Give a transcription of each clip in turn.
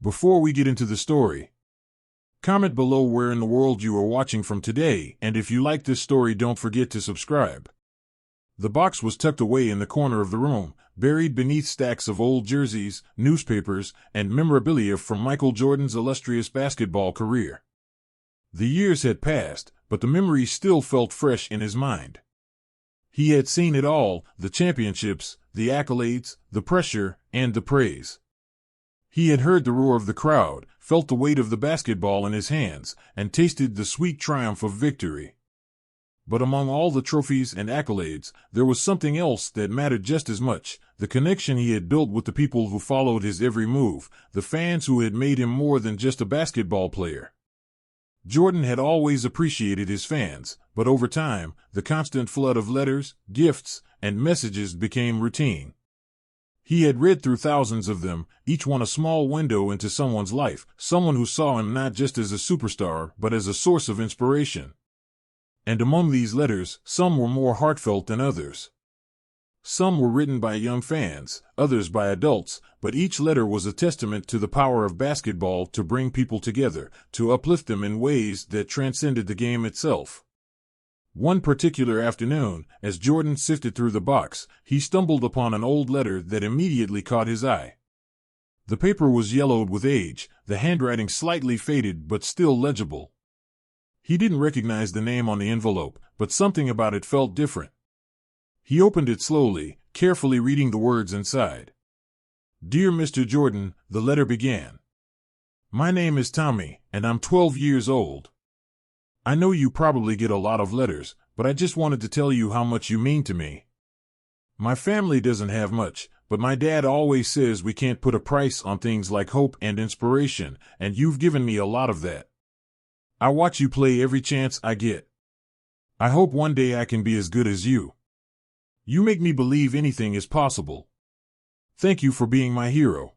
Before we get into the story, comment below where in the world you are watching from today, and if you like this story, don't forget to subscribe. The box was tucked away in the corner of the room, buried beneath stacks of old jerseys, newspapers, and memorabilia from Michael Jordan's illustrious basketball career. The years had passed, but the memories still felt fresh in his mind. He had seen it all: the championships, the accolades, the pressure, and the praise. He had heard the roar of the crowd, felt the weight of the basketball in his hands, and tasted the sweet triumph of victory. But among all the trophies and accolades, there was something else that mattered just as much: the connection he had built with the people who followed his every move, the fans who had made him more than just a basketball player. Jordan had always appreciated his fans, but over time, the constant flood of letters, gifts, and messages became routine. He had read through thousands of them, each one a small window into someone's life, someone who saw him not just as a superstar, but as a source of inspiration. And among these letters, some were more heartfelt than others. Some were written by young fans, others by adults, but each letter was a testament to the power of basketball to bring people together, to uplift them in ways that transcended the game itself. One particular afternoon, as Jordan sifted through the box, he stumbled upon an old letter that immediately caught his eye. The paper was yellowed with age, the handwriting slightly faded but still legible. He didn't recognize the name on the envelope, but something about it felt different. He opened it slowly, carefully reading the words inside. "Dear Mr. Jordan," the letter began. "My name is Tommy, and I'm 12 years old. I know you probably get a lot of letters, but I just wanted to tell you how much you mean to me. My family doesn't have much, but my dad always says we can't put a price on things like hope and inspiration, and you've given me a lot of that. I watch you play every chance I get. I hope one day I can be as good as you. You make me believe anything is possible. Thank you for being my hero."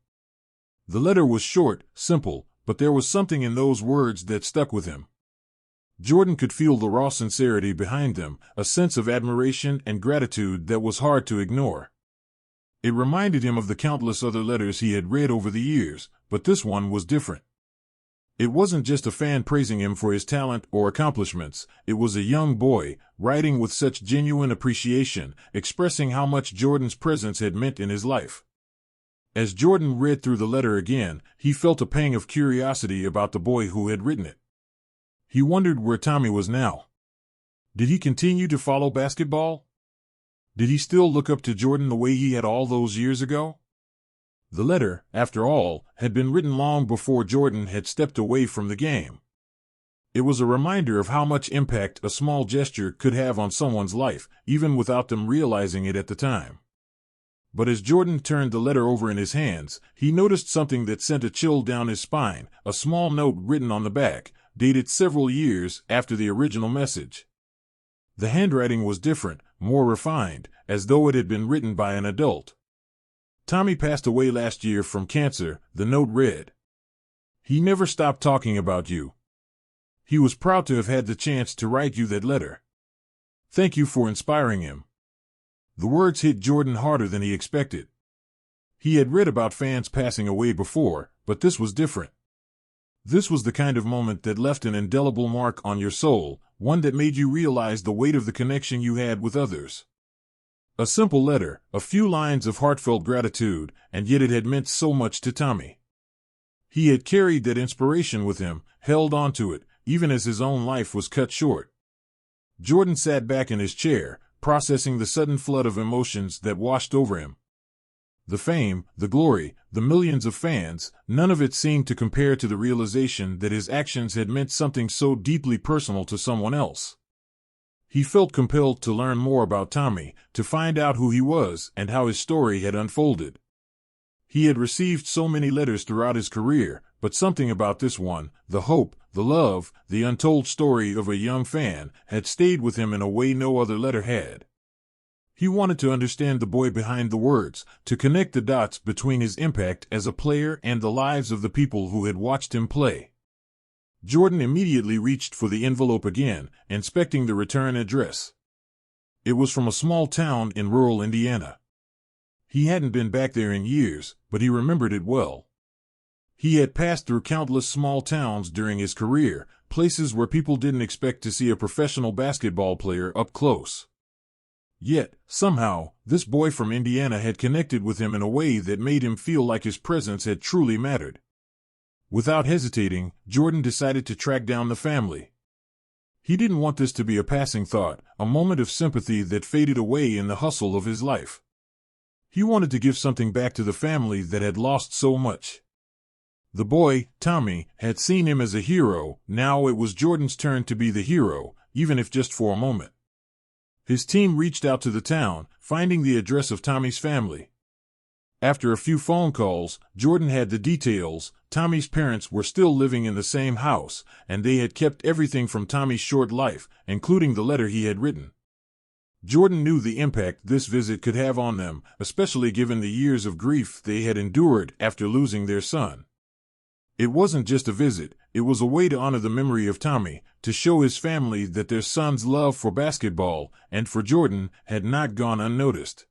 The letter was short, simple, but there was something in those words that stuck with him. Jordan could feel the raw sincerity behind them, a sense of admiration and gratitude that was hard to ignore. It reminded him of the countless other letters he had read over the years, but this one was different. It wasn't just a fan praising him for his talent or accomplishments, it was a young boy, writing with such genuine appreciation, expressing how much Jordan's presence had meant in his life. As Jordan read through the letter again, he felt a pang of curiosity about the boy who had written it. He wondered where Tommy was now. Did he continue to follow basketball? Did he still look up to Jordan the way he had all those years ago? The letter, after all, had been written long before Jordan had stepped away from the game. It was a reminder of how much impact a small gesture could have on someone's life, even without them realizing it at the time. But as Jordan turned the letter over in his hands, he noticed something that sent a chill down his spine: a small note written on the back, dated several years after the original message. The handwriting was different, more refined, as though it had been written by an adult. "Tommy passed away last year from cancer," the note read. "He never stopped talking about you. He was proud to have had the chance to write you that letter. Thank you for inspiring him." The words hit Jordan harder than he expected. He had read about fans passing away before, but this was different. This was the kind of moment that left an indelible mark on your soul, one that made you realize the weight of the connection you had with others. A simple letter, a few lines of heartfelt gratitude, and yet it had meant so much to Tommy. He had carried that inspiration with him, held on to it, even as his own life was cut short. Jordan sat back in his chair, processing the sudden flood of emotions that washed over him. The fame, the glory, the millions of fans, none of it seemed to compare to the realization that his actions had meant something so deeply personal to someone else. He felt compelled to learn more about Tommy, to find out who he was and how his story had unfolded. He had received so many letters throughout his career, but something about this one, the hope, the love, the untold story of a young fan, had stayed with him in a way no other letter had. He wanted to understand the boy behind the words, to connect the dots between his impact as a player and the lives of the people who had watched him play. Jordan immediately reached for the envelope again, inspecting the return address. It was from a small town in rural Indiana. He hadn't been back there in years, but he remembered it well. He had passed through countless small towns during his career, places where people didn't expect to see a professional basketball player up close. Yet, somehow, this boy from Indiana had connected with him in a way that made him feel like his presence had truly mattered. Without hesitating, Jordan decided to track down the family. He didn't want this to be a passing thought, a moment of sympathy that faded away in the hustle of his life. He wanted to give something back to the family that had lost so much. The boy, Tommy, had seen him as a hero. Now it was Jordan's turn to be the hero, even if just for a moment. His team reached out to the town, finding the address of Tommy's family. After a few phone calls, Jordan had the details. Tommy's parents were still living in the same house, and they had kept everything from Tommy's short life, including the letter he had written. Jordan knew the impact this visit could have on them, especially given the years of grief they had endured after losing their son. It wasn't just a visit, it was a way to honor the memory of Tommy, to show his family that their son's love for basketball, and for Jordan, had not gone unnoticed.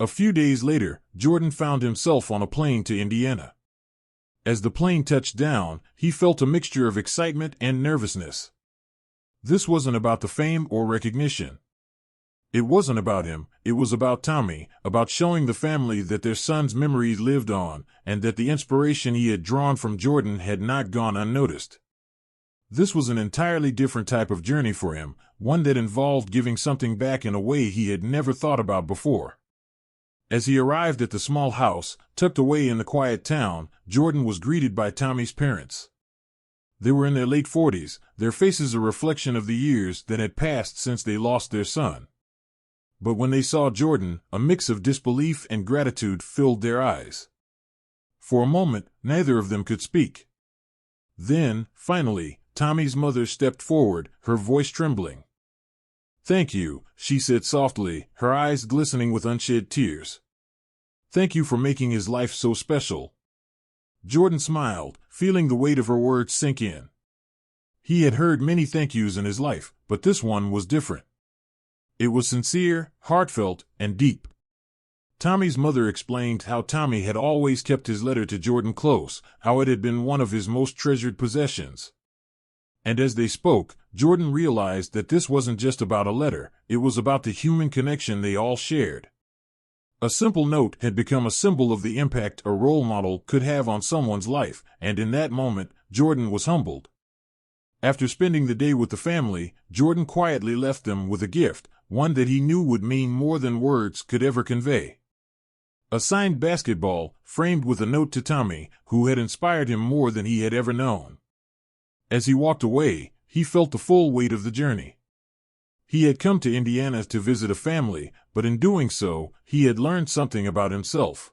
A few days later, Jordan found himself on a plane to Indiana. As the plane touched down, he felt a mixture of excitement and nervousness. This wasn't about the fame or recognition. It wasn't about him, it was about Tommy, about showing the family that their son's memory lived on, and that the inspiration he had drawn from Jordan had not gone unnoticed. This was an entirely different type of journey for him, one that involved giving something back in a way he had never thought about before. As he arrived at the small house, tucked away in the quiet town, Jordan was greeted by Tommy's parents. They were in their late 40s, their faces a reflection of the years that had passed since they lost their son. But when they saw Jordan, a mix of disbelief and gratitude filled their eyes. For a moment, neither of them could speak. Then, finally, Tommy's mother stepped forward, her voice trembling. "Thank you," she said softly, her eyes glistening with unshed tears. "Thank you for making his life so special." Jordan smiled, feeling the weight of her words sink in. He had heard many thank yous in his life, but this one was different. It was sincere, heartfelt, and deep. Tommy's mother explained how Tommy had always kept his letter to Jordan close, how it had been one of his most treasured possessions. And as they spoke, Jordan realized that this wasn't just about a letter, it was about the human connection they all shared. A simple note had become a symbol of the impact a role model could have on someone's life, and in that moment, Jordan was humbled. After spending the day with the family, Jordan quietly left them with a gift, one that he knew would mean more than words could ever convey. A signed basketball, framed with a note to Tommy, who had inspired him more than he had ever known. As he walked away, he felt the full weight of the journey. He had come to Indiana to visit a family, but in doing so, he had learned something about himself.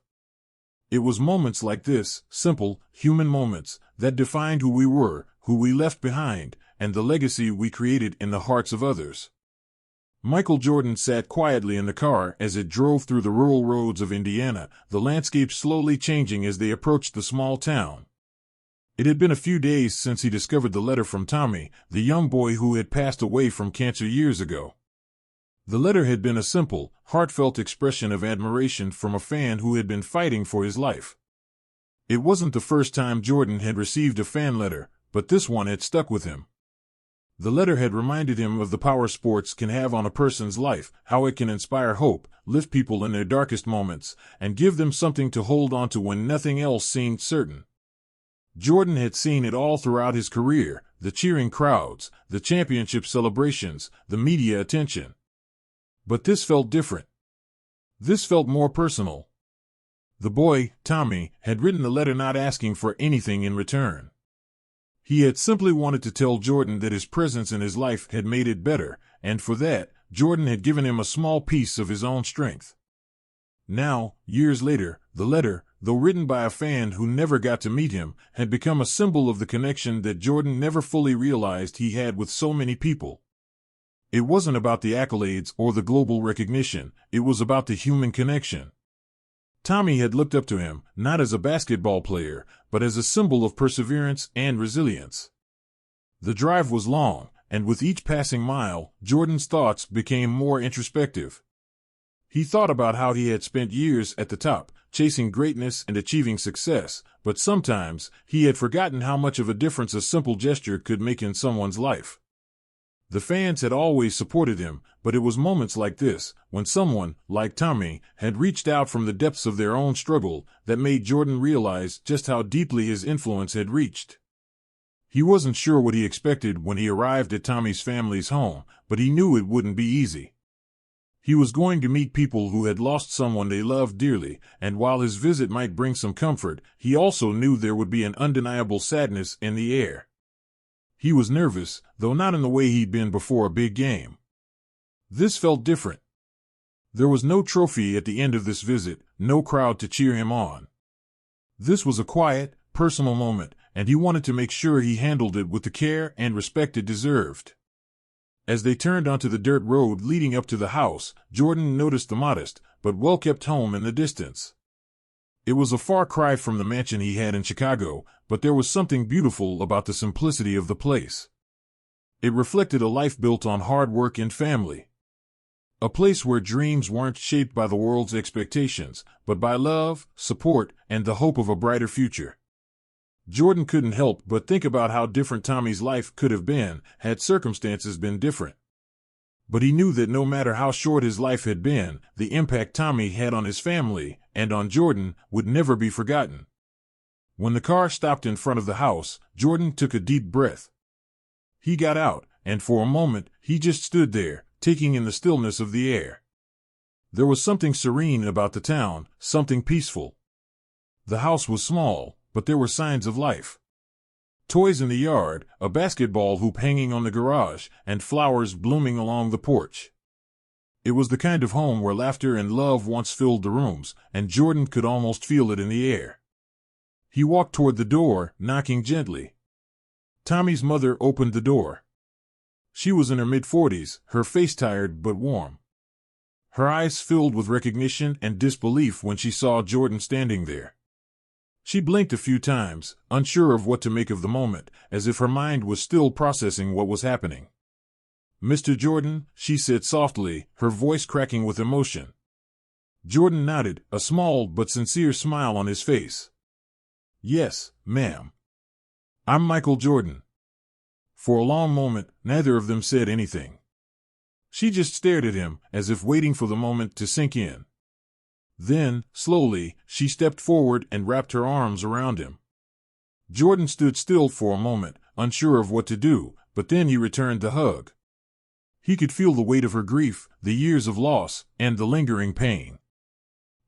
It was moments like this, simple, human moments, that defined who we were, who we left behind, and the legacy we created in the hearts of others. Michael Jordan sat quietly in the car as it drove through the rural roads of Indiana, the landscape slowly changing as they approached the small town. It had been a few days since he discovered the letter from Tommy, the young boy who had passed away from cancer years ago. The letter had been a simple, heartfelt expression of admiration from a fan who had been fighting for his life. It wasn't the first time Jordan had received a fan letter, but this one had stuck with him. The letter had reminded him of the power sports can have on a person's life, how it can inspire hope, lift people in their darkest moments, and give them something to hold on to when nothing else seemed certain. Jordan had seen it all throughout his career, the cheering crowds, the championship celebrations, the media attention. But this felt different. This felt more personal. The boy, Tommy, had written the letter not asking for anything in return. He had simply wanted to tell Jordan that his presence in his life had made it better, and for that, Jordan had given him a small piece of his own strength. Now, years later, the letter, though written by a fan who never got to meet him, had become a symbol of the connection that Jordan never fully realized he had with so many people. It wasn't about the accolades or the global recognition, it was about the human connection. Tommy had looked up to him, not as a basketball player, but as a symbol of perseverance and resilience. The drive was long, and with each passing mile, Jordan's thoughts became more introspective. He thought about how he had spent years at the top, chasing greatness and achieving success, but sometimes he had forgotten how much of a difference a simple gesture could make in someone's life. The fans had always supported him, but it was moments like this, when someone, like Tommy, had reached out from the depths of their own struggle, that made Jordan realize just how deeply his influence had reached. He wasn't sure what he expected when he arrived at Tommy's family's home, but he knew it wouldn't be easy. He was going to meet people who had lost someone they loved dearly, and while his visit might bring some comfort, he also knew there would be an undeniable sadness in the air. He was nervous, though not in the way he'd been before a big game. This felt different. There was no trophy at the end of this visit, no crowd to cheer him on. This was a quiet, personal moment, and he wanted to make sure he handled it with the care and respect it deserved. As they turned onto the dirt road leading up to the house, Jordan noticed the modest, but well-kept home in the distance. It was a far cry from the mansion he had in Chicago, but there was something beautiful about the simplicity of the place. It reflected a life built on hard work and family. A place where dreams weren't shaped by the world's expectations, but by love, support, and the hope of a brighter future. Jordan couldn't help but think about how different Tommy's life could have been had circumstances been different. But he knew that no matter how short his life had been, the impact Tommy had on his family, and on Jordan, would never be forgotten. When the car stopped in front of the house, Jordan took a deep breath. He got out, and for a moment, he just stood there, taking in the stillness of the air. There was something serene about the town, something peaceful. The house was small, but there were signs of life. Toys in the yard, a basketball hoop hanging on the garage, and flowers blooming along the porch. It was the kind of home where laughter and love once filled the rooms, and Jordan could almost feel it in the air. He walked toward the door, knocking gently. Tommy's mother opened the door. She was in her mid-40s, her face tired but warm. Her eyes filled with recognition and disbelief when she saw Jordan standing there. She blinked a few times, unsure of what to make of the moment, as if her mind was still processing what was happening. "Mr. Jordan," she said softly, her voice cracking with emotion. Jordan nodded, a small but sincere smile on his face. "Yes, ma'am. I'm Michael Jordan." For a long moment, neither of them said anything. She just stared at him, as if waiting for the moment to sink in. Then, slowly, she stepped forward and wrapped her arms around him. Jordan stood still for a moment, unsure of what to do, but then he returned the hug. He could feel the weight of her grief, the years of loss, and the lingering pain.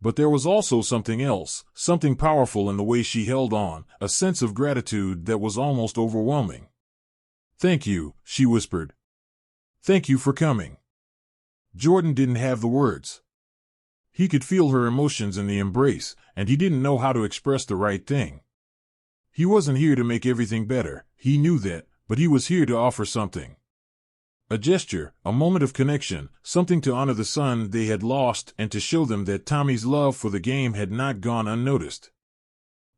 But there was also something else, something powerful in the way she held on, a sense of gratitude that was almost overwhelming. "Thank you," she whispered. "Thank you for coming." Jordan didn't have the words. He could feel her emotions in the embrace, and he didn't know how to express the right thing. He wasn't here to make everything better, he knew that, but he was here to offer something. A gesture, a moment of connection, something to honor the son they had lost and to show them that Tommy's love for the game had not gone unnoticed.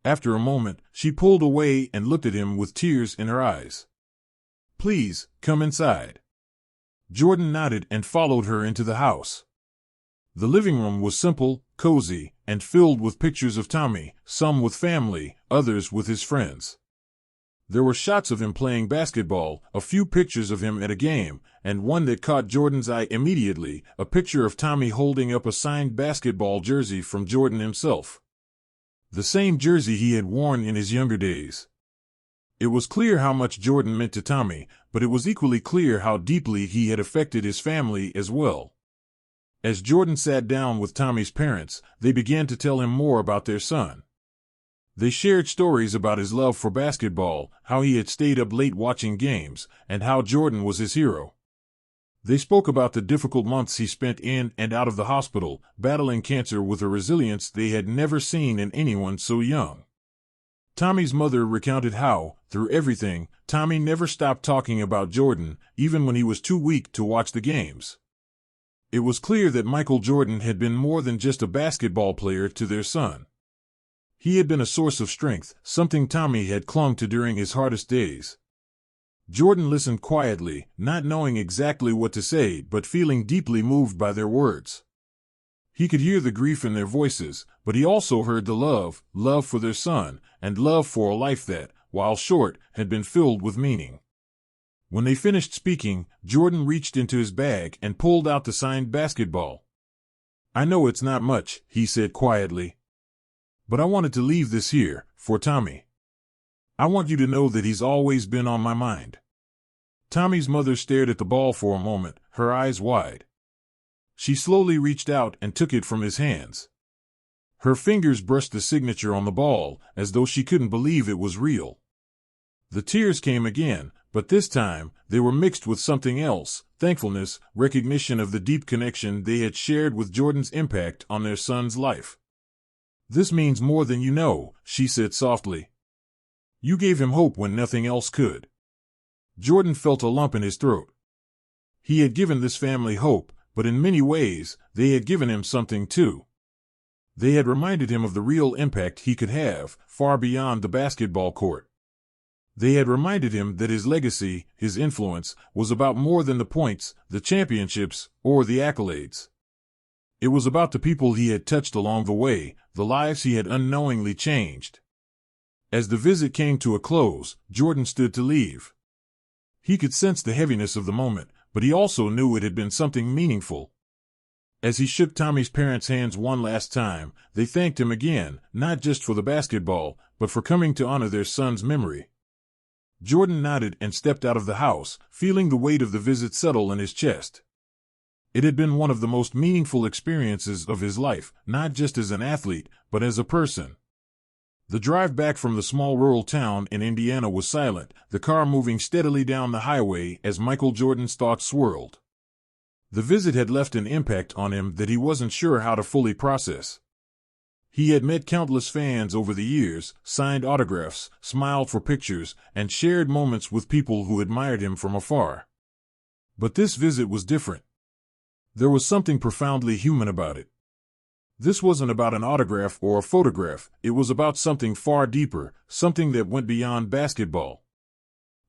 After a moment, she pulled away and looked at him with tears in her eyes. "Please, come inside." Jordan nodded and followed her into the house. The living room was simple, cozy, and filled with pictures of Tommy, some with family, others with his friends. There were shots of him playing basketball, a few pictures of him at a game, and one that caught Jordan's eye immediately, a picture of Tommy holding up a signed basketball jersey from Jordan himself. The same jersey he had worn in his younger days. It was clear how much Jordan meant to Tommy, but it was equally clear how deeply he had affected his family as well. As Jordan sat down with Tommy's parents, they began to tell him more about their son. They shared stories about his love for basketball, how he had stayed up late watching games, and how Jordan was his hero. They spoke about the difficult months he spent in and out of the hospital, battling cancer with a resilience they had never seen in anyone so young. Tommy's mother recounted how, through everything, Tommy never stopped talking about Jordan, even when he was too weak to watch the games. It was clear that Michael Jordan had been more than just a basketball player to their son. He had been a source of strength, something Tommy had clung to during his hardest days. Jordan listened quietly, not knowing exactly what to say but feeling deeply moved by their words. He could hear the grief in their voices, but he also heard the love for their son, and love for a life that, while short, had been filled with meaning. When they finished speaking, Jordan reached into his bag and pulled out the signed basketball. "I know it's not much," he said quietly, "but I wanted to leave this here, for Tommy. I want you to know that he's always been on my mind." Tommy's mother stared at the ball for a moment, her eyes wide. She slowly reached out and took it from his hands. Her fingers brushed the signature on the ball, as though she couldn't believe it was real. The tears came again, but this time they were mixed with something else: thankfulness, recognition of the deep connection they had shared with Jordan's impact on their son's life. "This means more than you know," she said softly. "You gave him hope when nothing else could." Jordan felt a lump in his throat. He had given this family hope, but in many ways, they had given him something too. They had reminded him of the real impact he could have, far beyond the basketball court. They had reminded him that his legacy, his influence, was about more than the points, the championships, or the accolades. It was about the people he had touched along the way, the lives he had unknowingly changed. As the visit came to a close, Jordan stood to leave. He could sense the heaviness of the moment, but he also knew it had been something meaningful. As he shook Tommy's parents' hands one last time, they thanked him again, not just for the basketball, but for coming to honor their son's memory. Jordan nodded and stepped out of the house, feeling the weight of the visit settle in his chest. It had been one of the most meaningful experiences of his life, not just as an athlete, but as a person. The drive back from the small rural town in Indiana was silent, the car moving steadily down the highway as Michael Jordan's thoughts swirled. The visit had left an impact on him that he wasn't sure how to fully process. He had met countless fans over the years, signed autographs, smiled for pictures, and shared moments with people who admired him from afar. But this visit was different. There was something profoundly human about it. This wasn't about an autograph or a photograph, it was about something far deeper, something that went beyond basketball.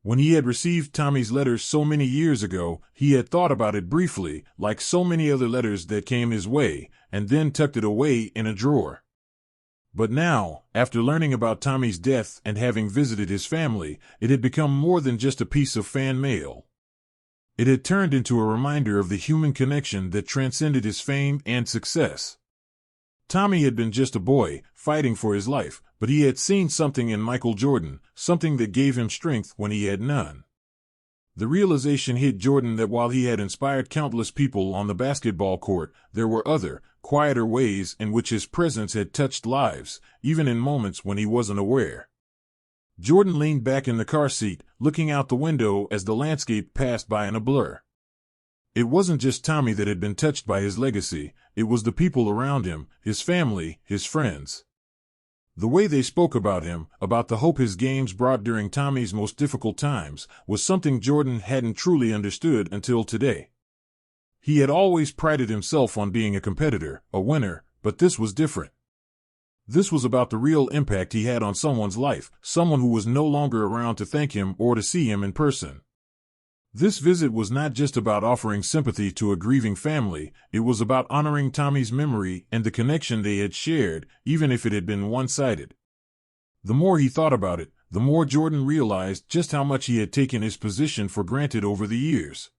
When he had received Tommy's letters so many years ago, he had thought about it briefly, like so many other letters that came his way, and then tucked it away in a drawer. But now, after learning about Tommy's death and having visited his family, it had become more than just a piece of fan mail. It had turned into a reminder of the human connection that transcended his fame and success. Tommy had been just a boy, fighting for his life, but he had seen something in Michael Jordan, something that gave him strength when he had none. The realization hit Jordan that while he had inspired countless people on the basketball court, there were other, quieter ways in which his presence had touched lives, even in moments when he wasn't aware. Jordan leaned back in the car seat, looking out the window as the landscape passed by in a blur. It wasn't just Tommy that had been touched by his legacy, it was the people around him, his family, his friends. The way they spoke about him, about the hope his games brought during Tommy's most difficult times, was something Jordan hadn't truly understood until today. He had always prided himself on being a competitor, a winner, but this was different. This was about the real impact he had on someone's life, someone who was no longer around to thank him or to see him in person. This visit was not just about offering sympathy to a grieving family, it was about honoring Tommy's memory and the connection they had shared, even if it had been one-sided. The more he thought about it, the more Jordan realized just how much he had taken his position for granted over the years.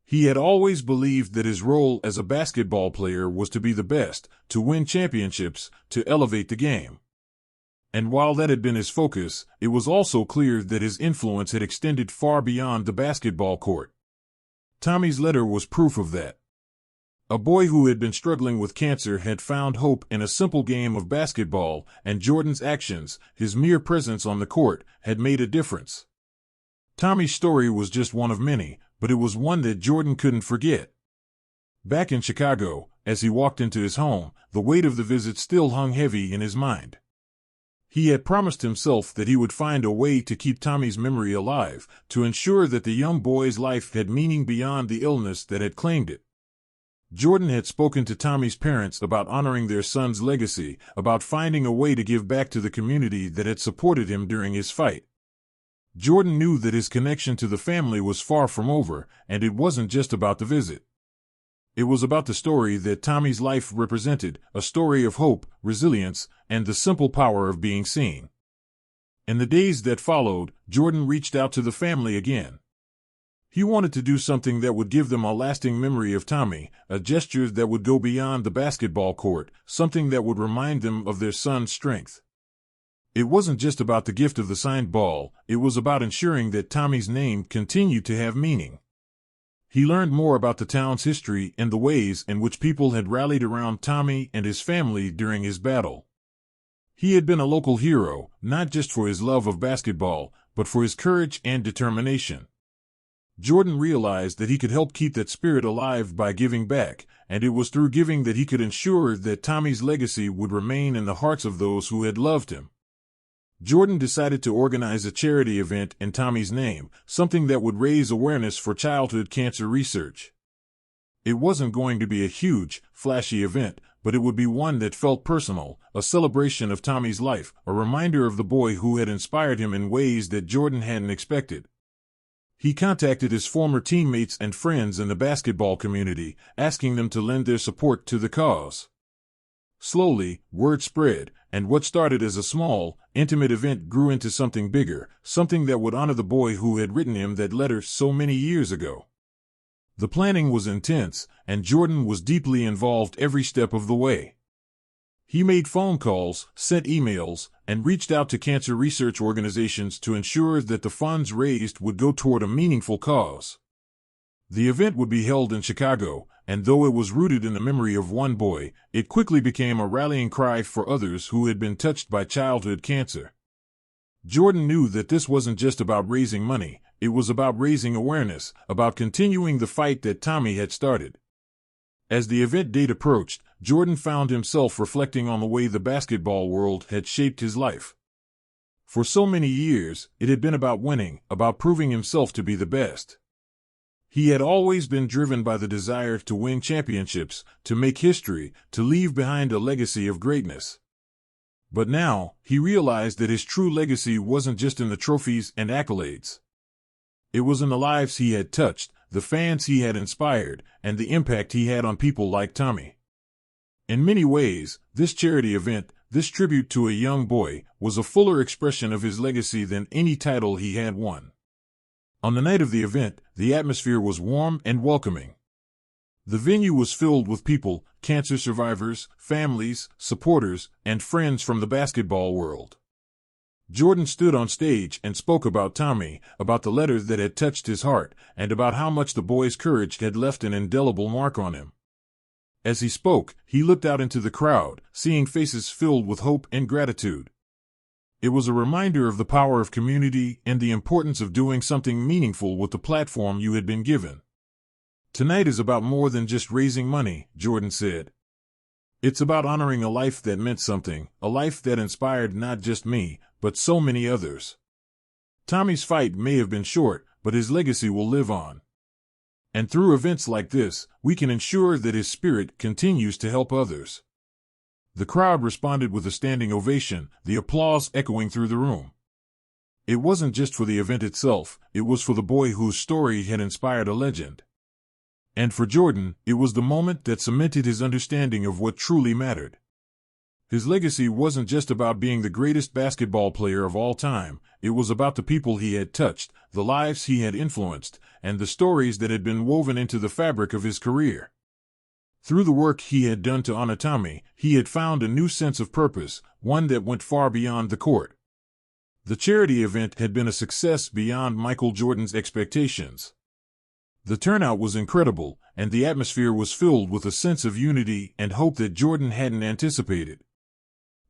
He had always believed that his role as a basketball player was to be the best, to win championships, to elevate the game. And while that had been his focus, it was also clear that his influence had extended far beyond the basketball court. Tommy's letter was proof of that. A boy who had been struggling with cancer had found hope in a simple game of basketball, and Jordan's actions, his mere presence on the court, had made a difference. Tommy's story was just one of many, but it was one that Jordan couldn't forget. Back in Chicago, as he walked into his home, the weight of the visit still hung heavy in his mind. He had promised himself that he would find a way to keep Tommy's memory alive, to ensure that the young boy's life had meaning beyond the illness that had claimed it. Jordan had spoken to Tommy's parents about honoring their son's legacy, about finding a way to give back to the community that had supported him during his fight. Jordan knew that his connection to the family was far from over, and it wasn't just about the visit. It was about the story that Tommy's life represented, a story of hope, resilience, and the simple power of being seen. In the days that followed, Jordan reached out to the family again. He wanted to do something that would give them a lasting memory of Tommy, a gesture that would go beyond the basketball court, something that would remind them of their son's strength. It wasn't just about the gift of the signed ball, it was about ensuring that Tommy's name continued to have meaning. He learned more about the town's history and the ways in which people had rallied around Tommy and his family during his battle. He had been a local hero, not just for his love of basketball, but for his courage and determination. Jordan realized that he could help keep that spirit alive by giving back, and it was through giving that he could ensure that Tommy's legacy would remain in the hearts of those who had loved him. Jordan decided to organize a charity event in Tommy's name, something that would raise awareness for childhood cancer research. It wasn't going to be a huge, flashy event, but it would be one that felt personal, a celebration of Tommy's life, a reminder of the boy who had inspired him in ways that Jordan hadn't expected. He contacted his former teammates and friends in the basketball community, asking them to lend their support to the cause. Slowly, word spread, and what started as a small, intimate event grew into something bigger, something that would honor the boy who had written him that letter so many years ago. The planning was intense, and Jordan was deeply involved every step of the way. He made phone calls, sent emails, and reached out to cancer research organizations to ensure that the funds raised would go toward a meaningful cause. The event would be held in Chicago, and though it was rooted in the memory of one boy, it quickly became a rallying cry for others who had been touched by childhood cancer. Jordan knew that this wasn't just about raising money, it was about raising awareness, about continuing the fight that Tommy had started. As the event date approached, Jordan found himself reflecting on the way the basketball world had shaped his life. For so many years, it had been about winning, about proving himself to be the best. He had always been driven by the desire to win championships, to make history, to leave behind a legacy of greatness. But now, he realized that his true legacy wasn't just in the trophies and accolades. It was in the lives he had touched, the fans he had inspired, and the impact he had on people like Tommy. In many ways, this charity event, this tribute to a young boy, was a fuller expression of his legacy than any title he had won. On the night of the event, the atmosphere was warm and welcoming. The venue was filled with people, cancer survivors, families, supporters, and friends from the basketball world. Jordan stood on stage and spoke about Tommy, about the letter that had touched his heart, and about how much the boy's courage had left an indelible mark on him. As he spoke, he looked out into the crowd, seeing faces filled with hope and gratitude. It was a reminder of the power of community and the importance of doing something meaningful with the platform you had been given. Tonight is about more than just raising money, Jordan said. It's about honoring a life that meant something, a life that inspired not just me, but so many others. Tommy's fight may have been short, but his legacy will live on. And through events like this, we can ensure that his spirit continues to help others. The crowd responded with a standing ovation, the applause echoing through the room. It wasn't just for the event itself, it was for the boy whose story had inspired a legend. And for Jordan, it was the moment that cemented his understanding of what truly mattered. His legacy wasn't just about being the greatest basketball player of all time, it was about the people he had touched, the lives he had influenced, and the stories that had been woven into the fabric of his career. Through the work he had done to honor Tommy, he had found a new sense of purpose, one that went far beyond the court. The charity event had been a success beyond Michael Jordan's expectations. The turnout was incredible, and the atmosphere was filled with a sense of unity and hope that Jordan hadn't anticipated.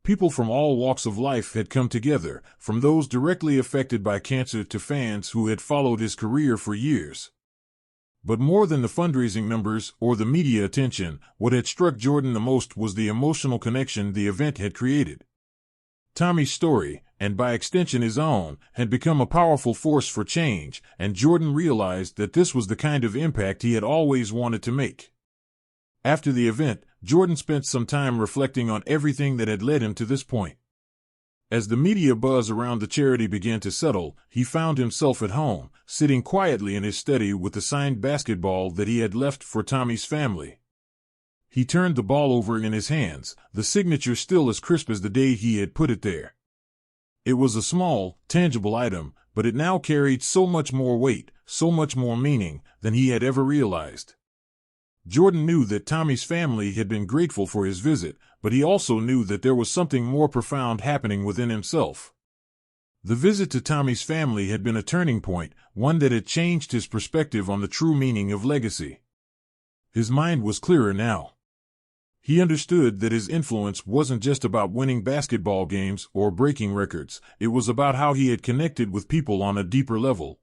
People from all walks of life had come together, from those directly affected by cancer to fans who had followed his career for years. But more than the fundraising numbers or the media attention, what had struck Jordan the most was the emotional connection the event had created. Tommy's story, and by extension his own, had become a powerful force for change, and Jordan realized that this was the kind of impact he had always wanted to make. After the event, Jordan spent some time reflecting on everything that had led him to this point. As the media buzz around the charity began to settle, he found himself at home, sitting quietly in his study with the signed basketball that he had left for Tommy's family. He turned the ball over in his hands, the signature still as crisp as the day he had put it there. It was a small, tangible item, but it now carried so much more weight, so much more meaning, than he had ever realized. Jordan knew that Tommy's family had been grateful for his visit, but he also knew that there was something more profound happening within himself. The visit to Tommy's family had been a turning point, one that had changed his perspective on the true meaning of legacy. His mind was clearer now. He understood that his influence wasn't just about winning basketball games or breaking records, it was about how he had connected with people on a deeper level.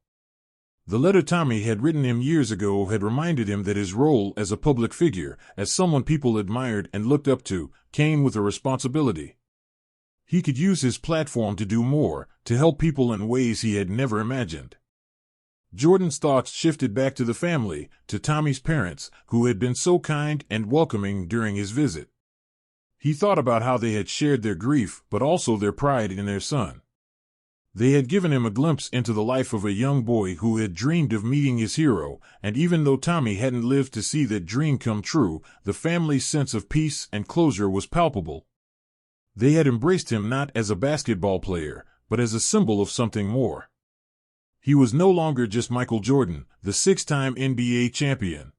The letter Tommy had written him years ago had reminded him that his role as a public figure, as someone people admired and looked up to, came with a responsibility. He could use his platform to do more, to help people in ways he had never imagined. Jordan's thoughts shifted back to the family, to Tommy's parents, who had been so kind and welcoming during his visit. He thought about how they had shared their grief, but also their pride in their son. They had given him a glimpse into the life of a young boy who had dreamed of meeting his hero, and even though Tommy hadn't lived to see that dream come true, the family's sense of peace and closure was palpable. They had embraced him not as a basketball player, but as a symbol of something more. He was no longer just Michael Jordan, the six-time NBA champion.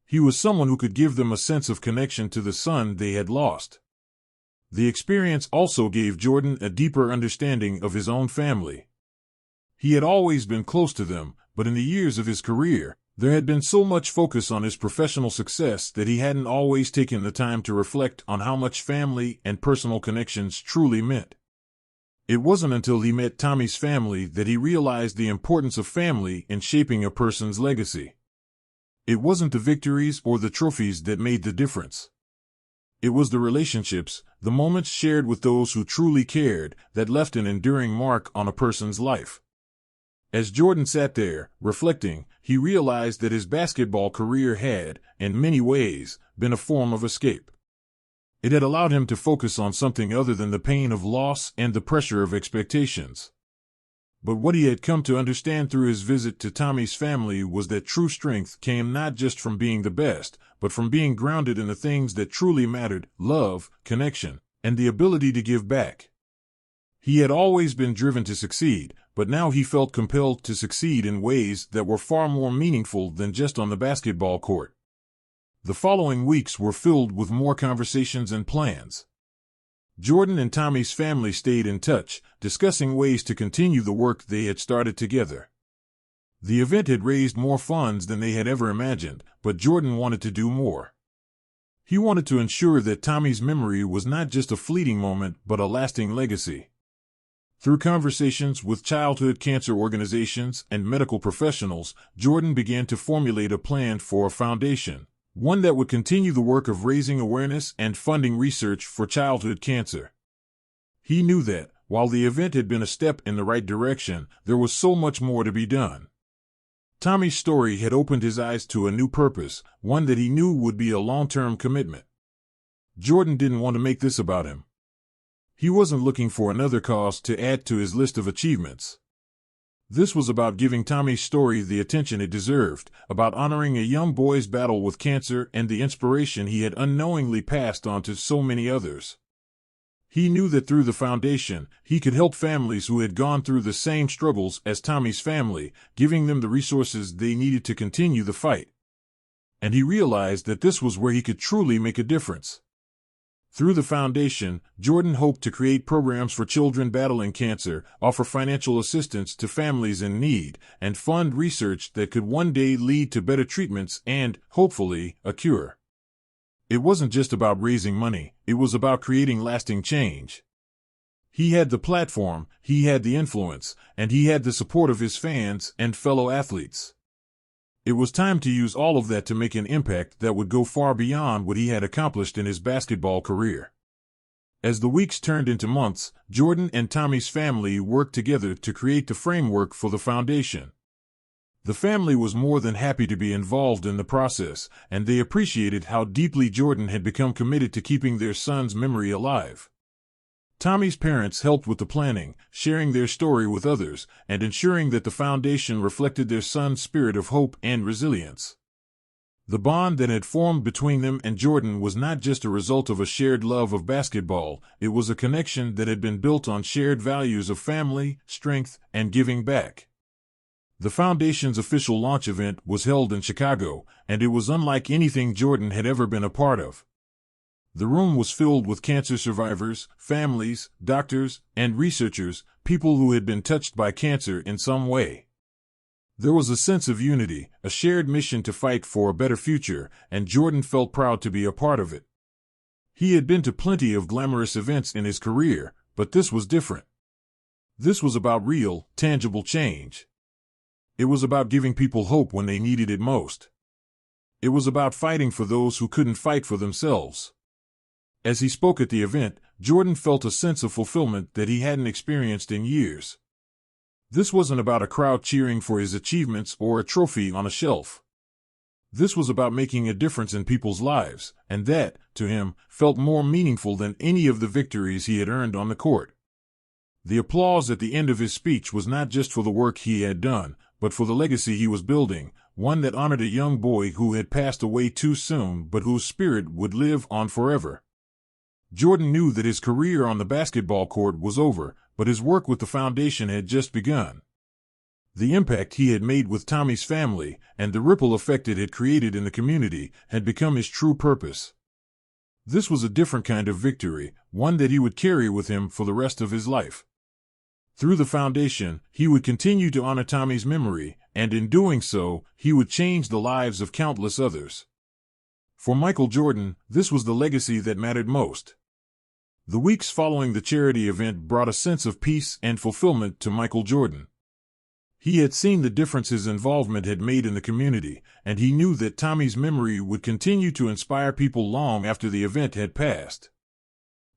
He was someone who could give them a sense of connection to the son they had lost. The experience also gave Jordan a deeper understanding of his own family. He had always been close to them, but in the years of his career, there had been so much focus on his professional success that he hadn't always taken the time to reflect on how much family and personal connections truly meant. It wasn't until he met Tommy's family that he realized the importance of family in shaping a person's legacy. It wasn't the victories or the trophies that made the difference. It was the relationships, the moments shared with those who truly cared, that left an enduring mark on a person's life. As Jordan sat there, reflecting, he realized that his basketball career had, in many ways, been a form of escape. It had allowed him to focus on something other than the pain of loss and the pressure of expectations. But what he had come to understand through his visit to Tommy's family was that true strength came not just from being the best, but from being grounded in the things that truly mattered: love, connection, and the ability to give back. He had always been driven to succeed, but now he felt compelled to succeed in ways that were far more meaningful than just on the basketball court. The following weeks were filled with more conversations and plans. Jordan and Tommy's family stayed in touch, discussing ways to continue the work they had started together. The event had raised more funds than they had ever imagined, but Jordan wanted to do more. He wanted to ensure that Tommy's memory was not just a fleeting moment but a lasting legacy. Through conversations with childhood cancer organizations and medical professionals, Jordan began to formulate a plan for a foundation, one that would continue the work of raising awareness and funding research for childhood cancer. He knew that, while the event had been a step in the right direction, there was so much more to be done. Tommy's story had opened his eyes to a new purpose, one that he knew would be a long-term commitment. Jordan didn't want to make this about him. He wasn't looking for another cause to add to his list of achievements. This was about giving Tommy's story the attention it deserved, about honoring a young boy's battle with cancer and the inspiration he had unknowingly passed on to so many others. He knew that through the foundation, he could help families who had gone through the same struggles as Tommy's family, giving them the resources they needed to continue the fight. And he realized that this was where he could truly make a difference. Through the foundation, Jordan hoped to create programs for children battling cancer, offer financial assistance to families in need, and fund research that could one day lead to better treatments and, hopefully, a cure. It wasn't just about raising money, it was about creating lasting change. He had the platform, he had the influence, and he had the support of his fans and fellow athletes. It was time to use all of that to make an impact that would go far beyond what he had accomplished in his basketball career. As the weeks turned into months, Jordan and Tommy's family worked together to create the framework for the foundation. The family was more than happy to be involved in the process, and they appreciated how deeply Jordan had become committed to keeping their son's memory alive. Tommy's parents helped with the planning, sharing their story with others, and ensuring that the foundation reflected their son's spirit of hope and resilience. The bond that had formed between them and Jordan was not just a result of a shared love of basketball, it was a connection that had been built on shared values of family, strength, and giving back. The foundation's official launch event was held in Chicago, and it was unlike anything Jordan had ever been a part of. The room was filled with cancer survivors, families, doctors, and researchers, people who had been touched by cancer in some way. There was a sense of unity, a shared mission to fight for a better future, and Jordan felt proud to be a part of it. He had been to plenty of glamorous events in his career, but this was different. This was about real, tangible change. It was about giving people hope when they needed it most. It was about fighting for those who couldn't fight for themselves. As he spoke at the event, Jordan felt a sense of fulfillment that he hadn't experienced in years. This wasn't about a crowd cheering for his achievements or a trophy on a shelf. This was about making a difference in people's lives, and that, to him, felt more meaningful than any of the victories he had earned on the court. The applause at the end of his speech was not just for the work he had done, but for the legacy he was building, one that honored a young boy who had passed away too soon but whose spirit would live on forever. Jordan knew that his career on the basketball court was over, but his work with the foundation had just begun. The impact he had made with Tommy's family, and the ripple effect it had created in the community, had become his true purpose. This was a different kind of victory, one that he would carry with him for the rest of his life. Through the foundation, he would continue to honor Tommy's memory, and in doing so, he would change the lives of countless others. For Michael Jordan, this was the legacy that mattered most. The weeks following the charity event brought a sense of peace and fulfillment to Michael Jordan. He had seen the difference his involvement had made in the community, and he knew that Tommy's memory would continue to inspire people long after the event had passed.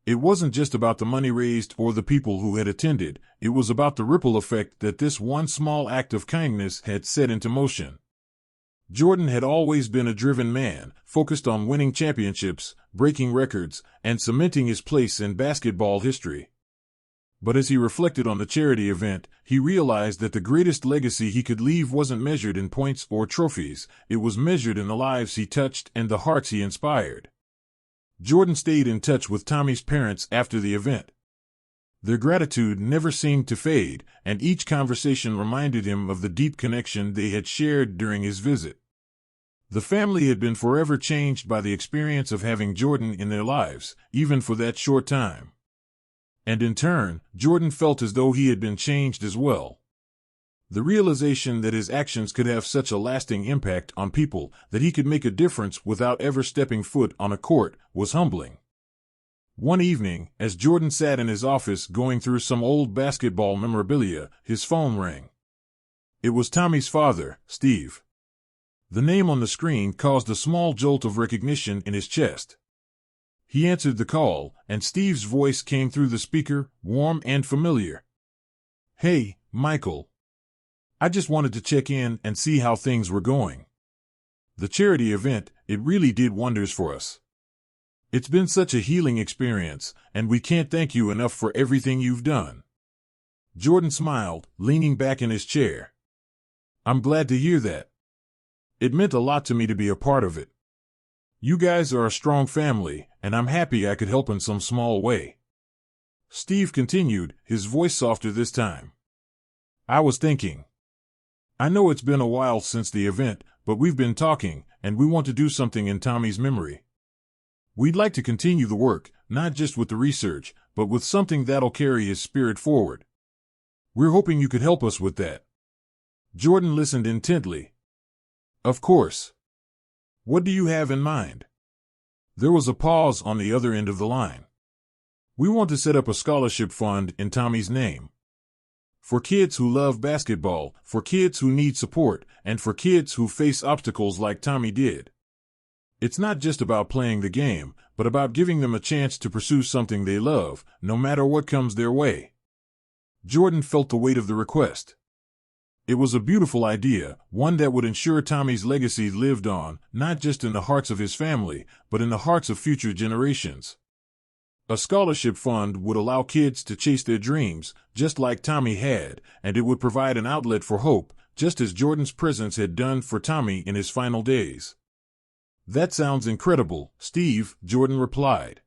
It wasn't just about the money raised or the people who had attended, it was about the ripple effect that this one small act of kindness had set into motion. Jordan had always been a driven man, focused on winning championships, breaking records, and cementing his place in basketball history. But as he reflected on the charity event, he realized that the greatest legacy he could leave wasn't measured in points or trophies, it was measured in the lives he touched and the hearts he inspired. Jordan stayed in touch with Tommy's parents after the event. Their gratitude never seemed to fade, and each conversation reminded him of the deep connection they had shared during his visit. The family had been forever changed by the experience of having Jordan in their lives, even for that short time. And in turn, Jordan felt as though he had been changed as well. The realization that his actions could have such a lasting impact on people, that he could make a difference without ever stepping foot on a court, was humbling. One evening, as Jordan sat in his office going through some old basketball memorabilia, his phone rang. It was Tommy's father, Steve. The name on the screen caused a small jolt of recognition in his chest. He answered the call, and Steve's voice came through the speaker, warm and familiar. "Hey, Michael. I just wanted to check in and see how things were going. The charity event, it really did wonders for us. It's been such a healing experience, and we can't thank you enough for everything you've done." Jordan smiled, leaning back in his chair. "I'm glad to hear that. It meant a lot to me to be a part of it. You guys are a strong family, and I'm happy I could help in some small way." Steve continued, his voice softer this time. "I was thinking. I know it's been a while since the event, but we've been talking, and we want to do something in Tommy's memory. We'd like to continue the work, not just with the research, but with something that'll carry his spirit forward. We're hoping you could help us with that." Jordan listened intently. "Of course. What do you have in mind?" There was a pause on the other end of the line. "We want to set up a scholarship fund in Tommy's name. For kids who love basketball, for kids who need support, and for kids who face obstacles like Tommy did. It's not just about playing the game, but about giving them a chance to pursue something they love, no matter what comes their way." Jordan felt the weight of the request. It was a beautiful idea, one that would ensure Tommy's legacy lived on, not just in the hearts of his family, but in the hearts of future generations. A scholarship fund would allow kids to chase their dreams, just like Tommy had, and it would provide an outlet for hope, just as Jordan's presence had done for Tommy in his final days. "That sounds incredible, Steve," Jordan replied.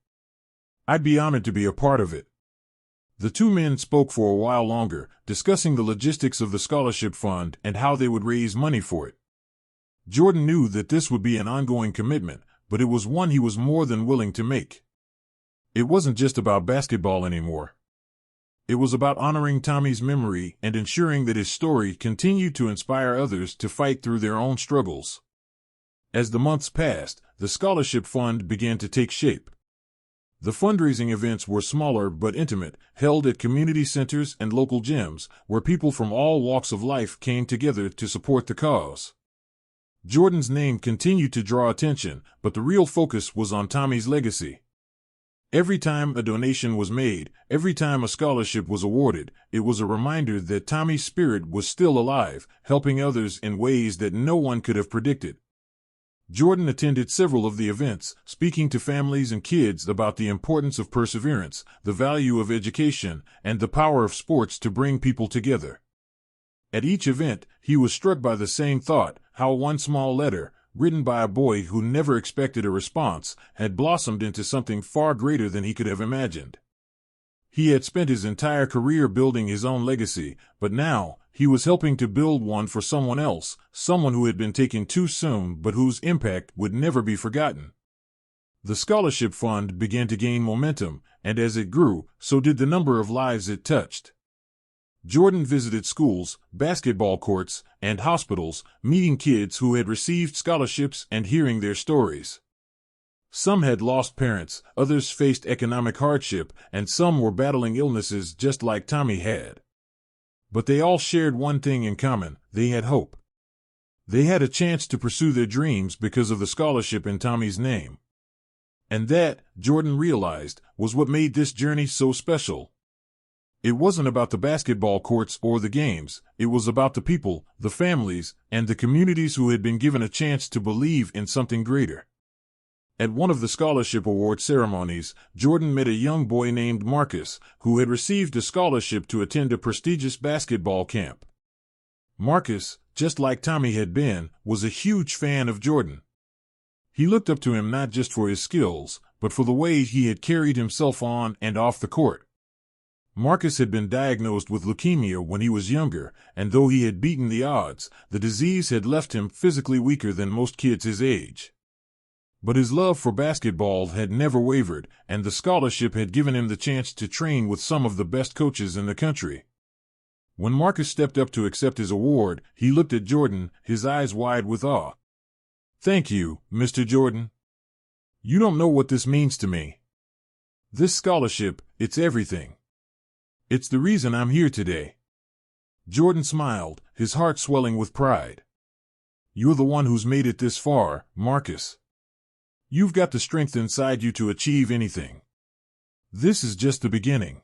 "I'd be honored to be a part of it." The two men spoke for a while longer, discussing the logistics of the scholarship fund and how they would raise money for it. Jordan knew that this would be an ongoing commitment, but it was one he was more than willing to make. It wasn't just about basketball anymore. It was about honoring Tommy's memory and ensuring that his story continued to inspire others to fight through their own struggles. As the months passed, the scholarship fund began to take shape. The fundraising events were smaller but intimate, held at community centers and local gyms, where people from all walks of life came together to support the cause. Jordan's name continued to draw attention, but the real focus was on Tommy's legacy. Every time a donation was made, every time a scholarship was awarded, it was a reminder that Tommy's spirit was still alive, helping others in ways that no one could have predicted. Jordan attended several of the events, speaking to families and kids about the importance of perseverance, the value of education, and the power of sports to bring people together. At each event, he was struck by the same thought, how one small letter, written by a boy who never expected a response, had blossomed into something far greater than he could have imagined. He had spent his entire career building his own legacy, but now, he was helping to build one for someone else, someone who had been taken too soon but whose impact would never be forgotten. The scholarship fund began to gain momentum, and as it grew, so did the number of lives it touched. Jordan visited schools, basketball courts, and hospitals, meeting kids who had received scholarships and hearing their stories. Some had lost parents, others faced economic hardship, and some were battling illnesses just like Tommy had. But they all shared one thing in common: they had hope. They had a chance to pursue their dreams because of the scholarship in Tommy's name. And that, Jordan realized, was what made this journey so special. It wasn't about the basketball courts or the games, it was about the people, the families, and the communities who had been given a chance to believe in something greater. At one of the scholarship award ceremonies, Jordan met a young boy named Marcus, who had received a scholarship to attend a prestigious basketball camp. Marcus, just like Tommy had been, was a huge fan of Jordan. He looked up to him not just for his skills, but for the way he had carried himself on and off the court. Marcus had been diagnosed with leukemia when he was younger, and though he had beaten the odds, the disease had left him physically weaker than most kids his age. But his love for basketball had never wavered, and the scholarship had given him the chance to train with some of the best coaches in the country. When Marcus stepped up to accept his award, he looked at Jordan, his eyes wide with awe. "Thank you, Mr. Jordan. You don't know what this means to me. This scholarship, it's everything. It's the reason I'm here today." Jordan smiled, his heart swelling with pride. "You're the one who's made it this far, Marcus. You've got the strength inside you to achieve anything. This is just the beginning.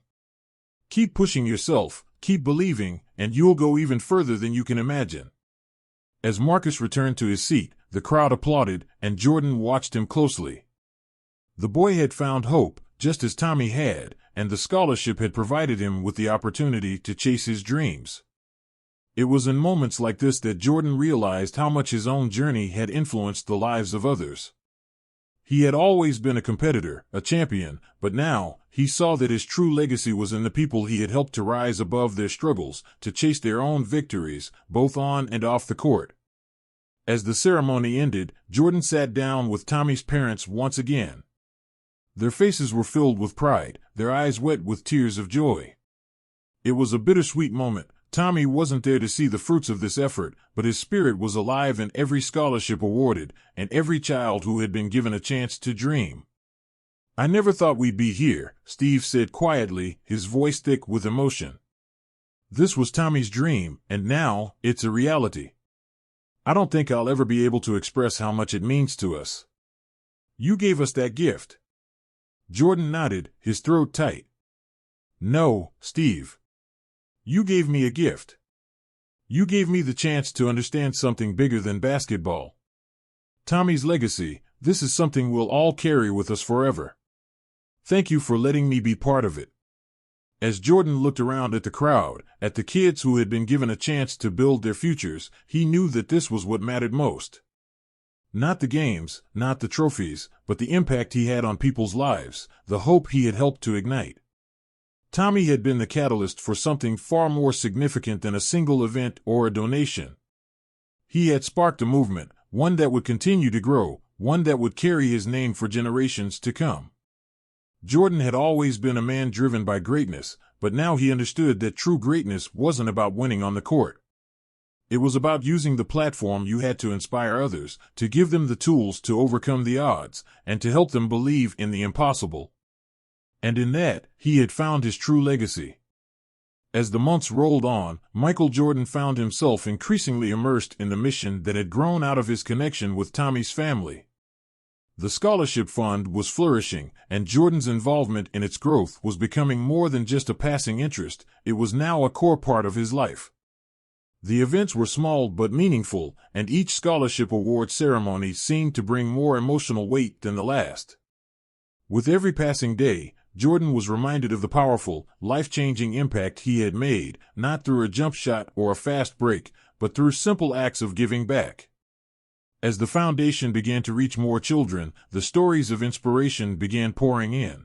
Keep pushing yourself, keep believing, and you'll go even further than you can imagine." As Marcus returned to his seat, the crowd applauded, and Jordan watched him closely. The boy had found hope, just as Tommy had, and the scholarship had provided him with the opportunity to chase his dreams. It was in moments like this that Jordan realized how much his own journey had influenced the lives of others. He had always been a competitor, a champion, but now, he saw that his true legacy was in the people he had helped to rise above their struggles, to chase their own victories, both on and off the court. As the ceremony ended, Jordan sat down with Tommy's parents once again. Their faces were filled with pride, their eyes wet with tears of joy. It was a bittersweet moment. Tommy wasn't there to see the fruits of this effort, but his spirit was alive in every scholarship awarded, and every child who had been given a chance to dream. "I never thought we'd be here," Steve said quietly, his voice thick with emotion. "This was Tommy's dream, and now, it's a reality. I don't think I'll ever be able to express how much it means to us. You gave us that gift." Jordan nodded, his throat tight. "No, Steve. You gave me a gift. You gave me the chance to understand something bigger than basketball. Tommy's legacy, this is something we'll all carry with us forever." Thank you for letting me be part of it." As Jordan looked around at the crowd, at the kids who had been given a chance to build their futures, he knew that this was what mattered most. Not the games, not the trophies, but the impact he had on people's lives, the hope he had helped to ignite. Tommy had been the catalyst for something far more significant than a single event or a donation. He had sparked a movement, one that would continue to grow, one that would carry his name for generations to come. Jordan had always been a man driven by greatness, but now he understood that true greatness wasn't about winning on the court. It was about using the platform you had to inspire others, to give them the tools to overcome the odds, and to help them believe in the impossible. And in that, he had found his true legacy. As the months rolled on, Michael Jordan found himself increasingly immersed in the mission that had grown out of his connection with Tommy's family. The scholarship fund was flourishing, and Jordan's involvement in its growth was becoming more than just a passing interest. It was now a core part of his life. The events were small but meaningful, and each scholarship award ceremony seemed to bring more emotional weight than the last. With every passing day, Jordan was reminded of the powerful, life-changing impact he had made, not through a jump shot or a fast break, but through simple acts of giving back. As the foundation began to reach more children, the stories of inspiration began pouring in.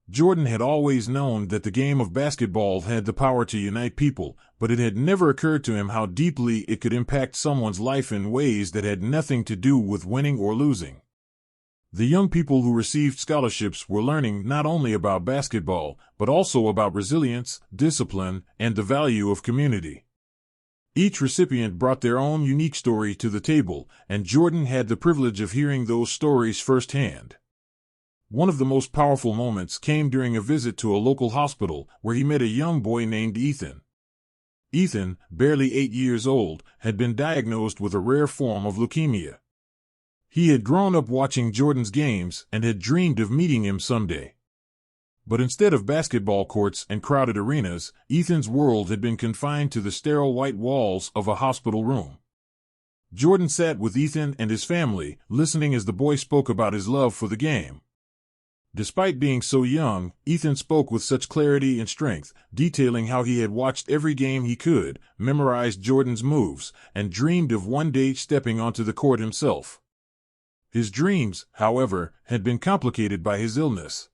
Jordan had always known that the game of basketball had the power to unite people, but it had never occurred to him how deeply it could impact someone's life in ways that had nothing to do with winning or losing. The young people who received scholarships were learning not only about basketball, but also about resilience, discipline, and the value of community. Each recipient brought their own unique story to the table, and Jordan had the privilege of hearing those stories firsthand. One of the most powerful moments came during a visit to a local hospital where he met a young boy named Ethan. Ethan, barely 8 years old, had been diagnosed with a rare form of leukemia. He had grown up watching Jordan's games and had dreamed of meeting him someday. But instead of basketball courts and crowded arenas, Ethan's world had been confined to the sterile white walls of a hospital room. Jordan sat with Ethan and his family, listening as the boy spoke about his love for the game. Despite being so young, Ethan spoke with such clarity and strength, detailing how he had watched every game he could, memorized Jordan's moves, and dreamed of one day stepping onto the court himself. His dreams, however, had been complicated by his illness.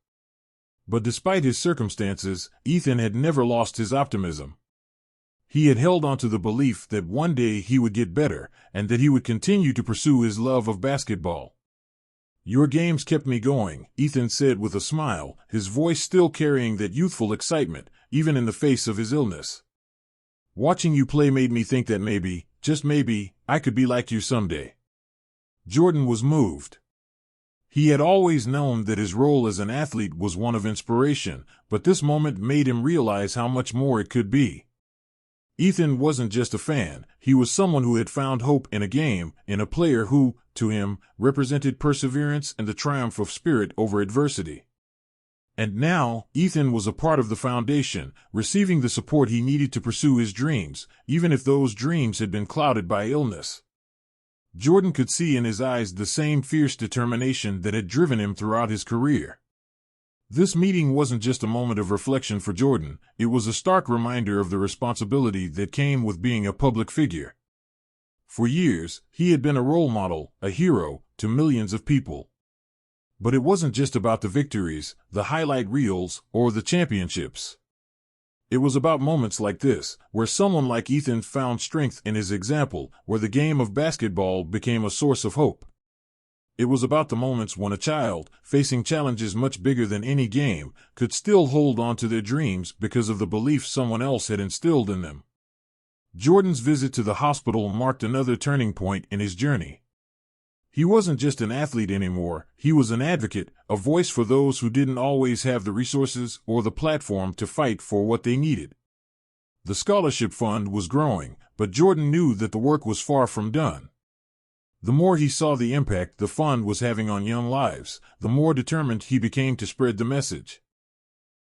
But despite his circumstances, Ethan had never lost his optimism. He had held on to the belief that one day he would get better, and that he would continue to pursue his love of basketball. "Your games kept me going," Ethan said with a smile, his voice still carrying that youthful excitement, even in the face of his illness. "Watching you play made me think that maybe, just maybe, I could be like you someday." Jordan was moved. He had always known that his role as an athlete was one of inspiration, but this moment made him realize how much more it could be. Ethan wasn't just a fan, he was someone who had found hope in a game, in a player who, to him, represented perseverance and the triumph of spirit over adversity. And now, Ethan was a part of the foundation, receiving the support he needed to pursue his dreams, even if those dreams had been clouded by illness. Jordan could see in his eyes the same fierce determination that had driven him throughout his career. This meeting wasn't just a moment of reflection for Jordan, it was a stark reminder of the responsibility that came with being a public figure. For years, he had been a role model, a hero, to millions of people. But it wasn't just about the victories, the highlight reels, or the championships. It was about moments like this, where someone like Ethan found strength in his example, where the game of basketball became a source of hope. It was about the moments when a child, facing challenges much bigger than any game, could still hold on to their dreams because of the belief someone else had instilled in them. Jordan's visit to the hospital marked another turning point in his journey. He wasn't just an athlete anymore, he was an advocate, a voice for those who didn't always have the resources or the platform to fight for what they needed. The scholarship fund was growing, but Jordan knew that the work was far from done. The more he saw the impact the fund was having on young lives, the more determined he became to spread the message.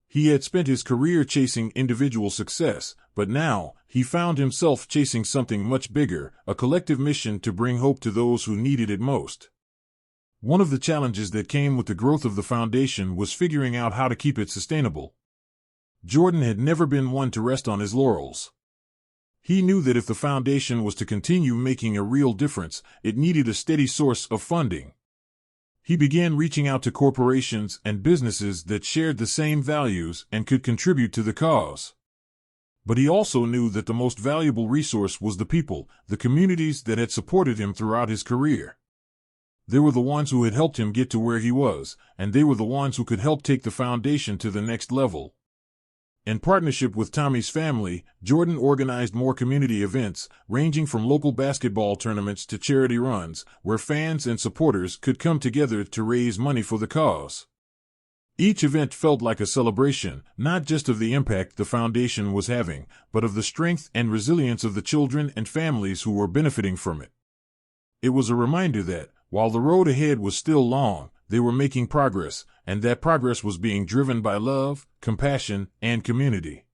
He had spent his career chasing individual success, but now, he found himself chasing something much bigger, a collective mission to bring hope to those who needed it most. One of the challenges that came with the growth of the foundation was figuring out how to keep it sustainable. Jordan had never been one to rest on his laurels. He knew that if the foundation was to continue making a real difference, it needed a steady source of funding. He began reaching out to corporations and businesses that shared the same values and could contribute to the cause. But he also knew that the most valuable resource was the people, the communities that had supported him throughout his career. They were the ones who had helped him get to where he was, and they were the ones who could help take the foundation to the next level. In partnership with Tommy's family, Jordan organized more community events, ranging from local basketball tournaments to charity runs, where fans and supporters could come together to raise money for the cause. Each event felt like a celebration, not just of the impact the foundation was having, but of the strength and resilience of the children and families who were benefiting from it. It was a reminder that, while the road ahead was still long, they were making progress, and that progress was being driven by love, compassion, and community.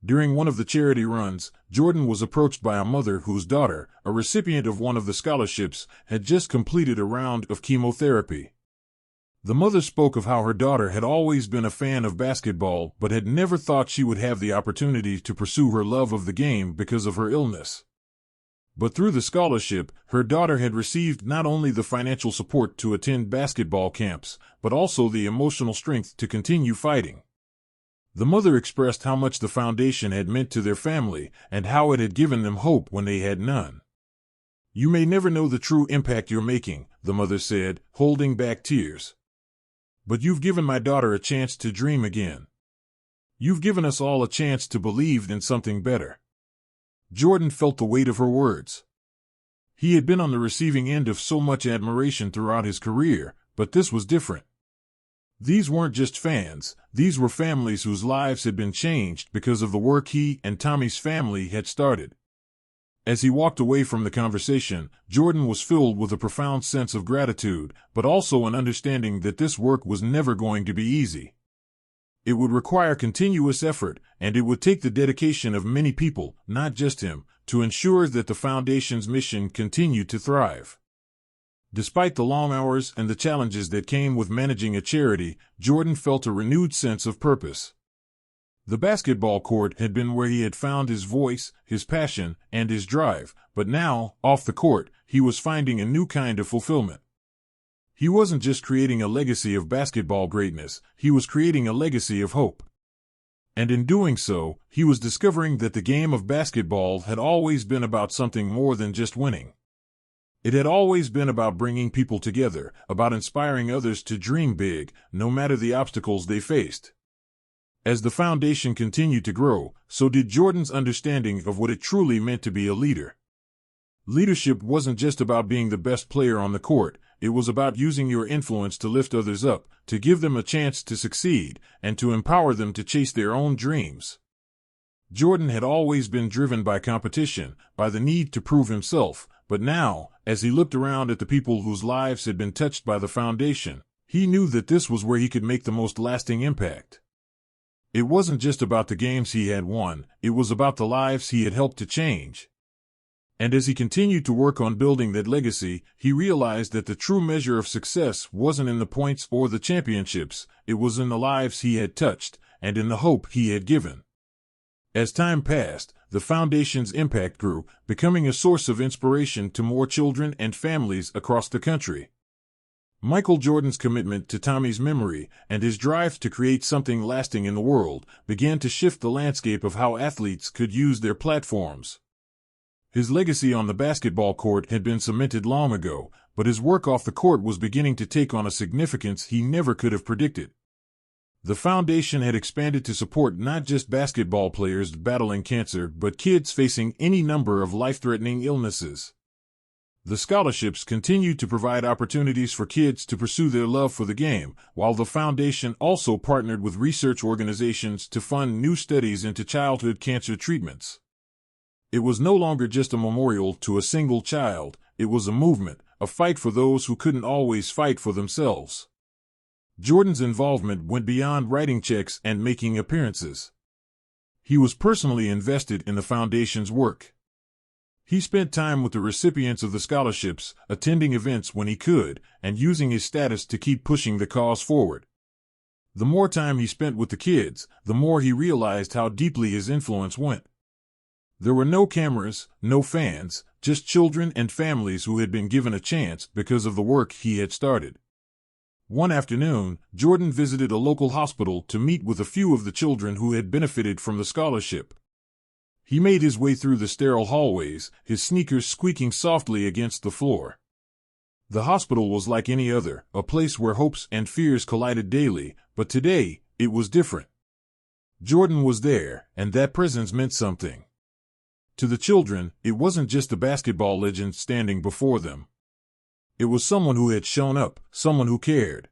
During one of the charity runs, Jordan was approached by a mother whose daughter, a recipient of one of the scholarships, had just completed a round of chemotherapy. The mother spoke of how her daughter had always been a fan of basketball but had never thought she would have the opportunity to pursue her love of the game because of her illness. But through the scholarship, her daughter had received not only the financial support to attend basketball camps, but also the emotional strength to continue fighting. The mother expressed how much the foundation had meant to their family and how it had given them hope when they had none. "You may never know the true impact you're making," the mother said, holding back tears. "But you've given my daughter a chance to dream again. You've given us all a chance to believe in something better." Jordan felt the weight of her words. He had been on the receiving end of so much admiration throughout his career, but this was different. These weren't just fans, these were families whose lives had been changed because of the work he and Tommy's family had started. As he walked away from the conversation, Jordan was filled with a profound sense of gratitude, but also an understanding that this work was never going to be easy. It would require continuous effort, and it would take the dedication of many people, not just him, to ensure that the foundation's mission continued to thrive. Despite the long hours and the challenges that came with managing a charity, Jordan felt a renewed sense of purpose. The basketball court had been where he had found his voice, his passion, and his drive, but now, off the court, he was finding a new kind of fulfillment. He wasn't just creating a legacy of basketball greatness, he was creating a legacy of hope. And in doing so, he was discovering that the game of basketball had always been about something more than just winning. It had always been about bringing people together, about inspiring others to dream big, no matter the obstacles they faced. As the foundation continued to grow, so did Jordan's understanding of what it truly meant to be a leader. Leadership wasn't just about being the best player on the court, it was about using your influence to lift others up, to give them a chance to succeed, and to empower them to chase their own dreams. Jordan had always been driven by competition, by the need to prove himself, but now, as he looked around at the people whose lives had been touched by the foundation, he knew that this was where he could make the most lasting impact. It wasn't just about the games he had won, it was about the lives he had helped to change. And as he continued to work on building that legacy, he realized that the true measure of success wasn't in the points or the championships, it was in the lives he had touched, and in the hope he had given. As time passed, the foundation's impact grew, becoming a source of inspiration to more children and families across the country. Michael Jordan's commitment to Tommy's memory and his drive to create something lasting in the world began to shift the landscape of how athletes could use their platforms. His legacy on the basketball court had been cemented long ago, but his work off the court was beginning to take on a significance he never could have predicted. The foundation had expanded to support not just basketball players battling cancer, but kids facing any number of life-threatening illnesses. The scholarships continued to provide opportunities for kids to pursue their love for the game, while the foundation also partnered with research organizations to fund new studies into childhood cancer treatments. It was no longer just a memorial to a single child, it was a movement, a fight for those who couldn't always fight for themselves. Jordan's involvement went beyond writing checks and making appearances. He was personally invested in the foundation's work. He spent time with the recipients of the scholarships, attending events when he could, and using his status to keep pushing the cause forward. The more time he spent with the kids, the more he realized how deeply his influence went. There were no cameras, no fans, just children and families who had been given a chance because of the work he had started. One afternoon, Jordan visited a local hospital to meet with a few of the children who had benefited from the scholarship. He made his way through the sterile hallways, his sneakers squeaking softly against the floor. The hospital was like any other, a place where hopes and fears collided daily, but today, it was different. Jordan was there, and that presence meant something. To the children, it wasn't just a basketball legend standing before them. It was someone who had shown up, someone who cared.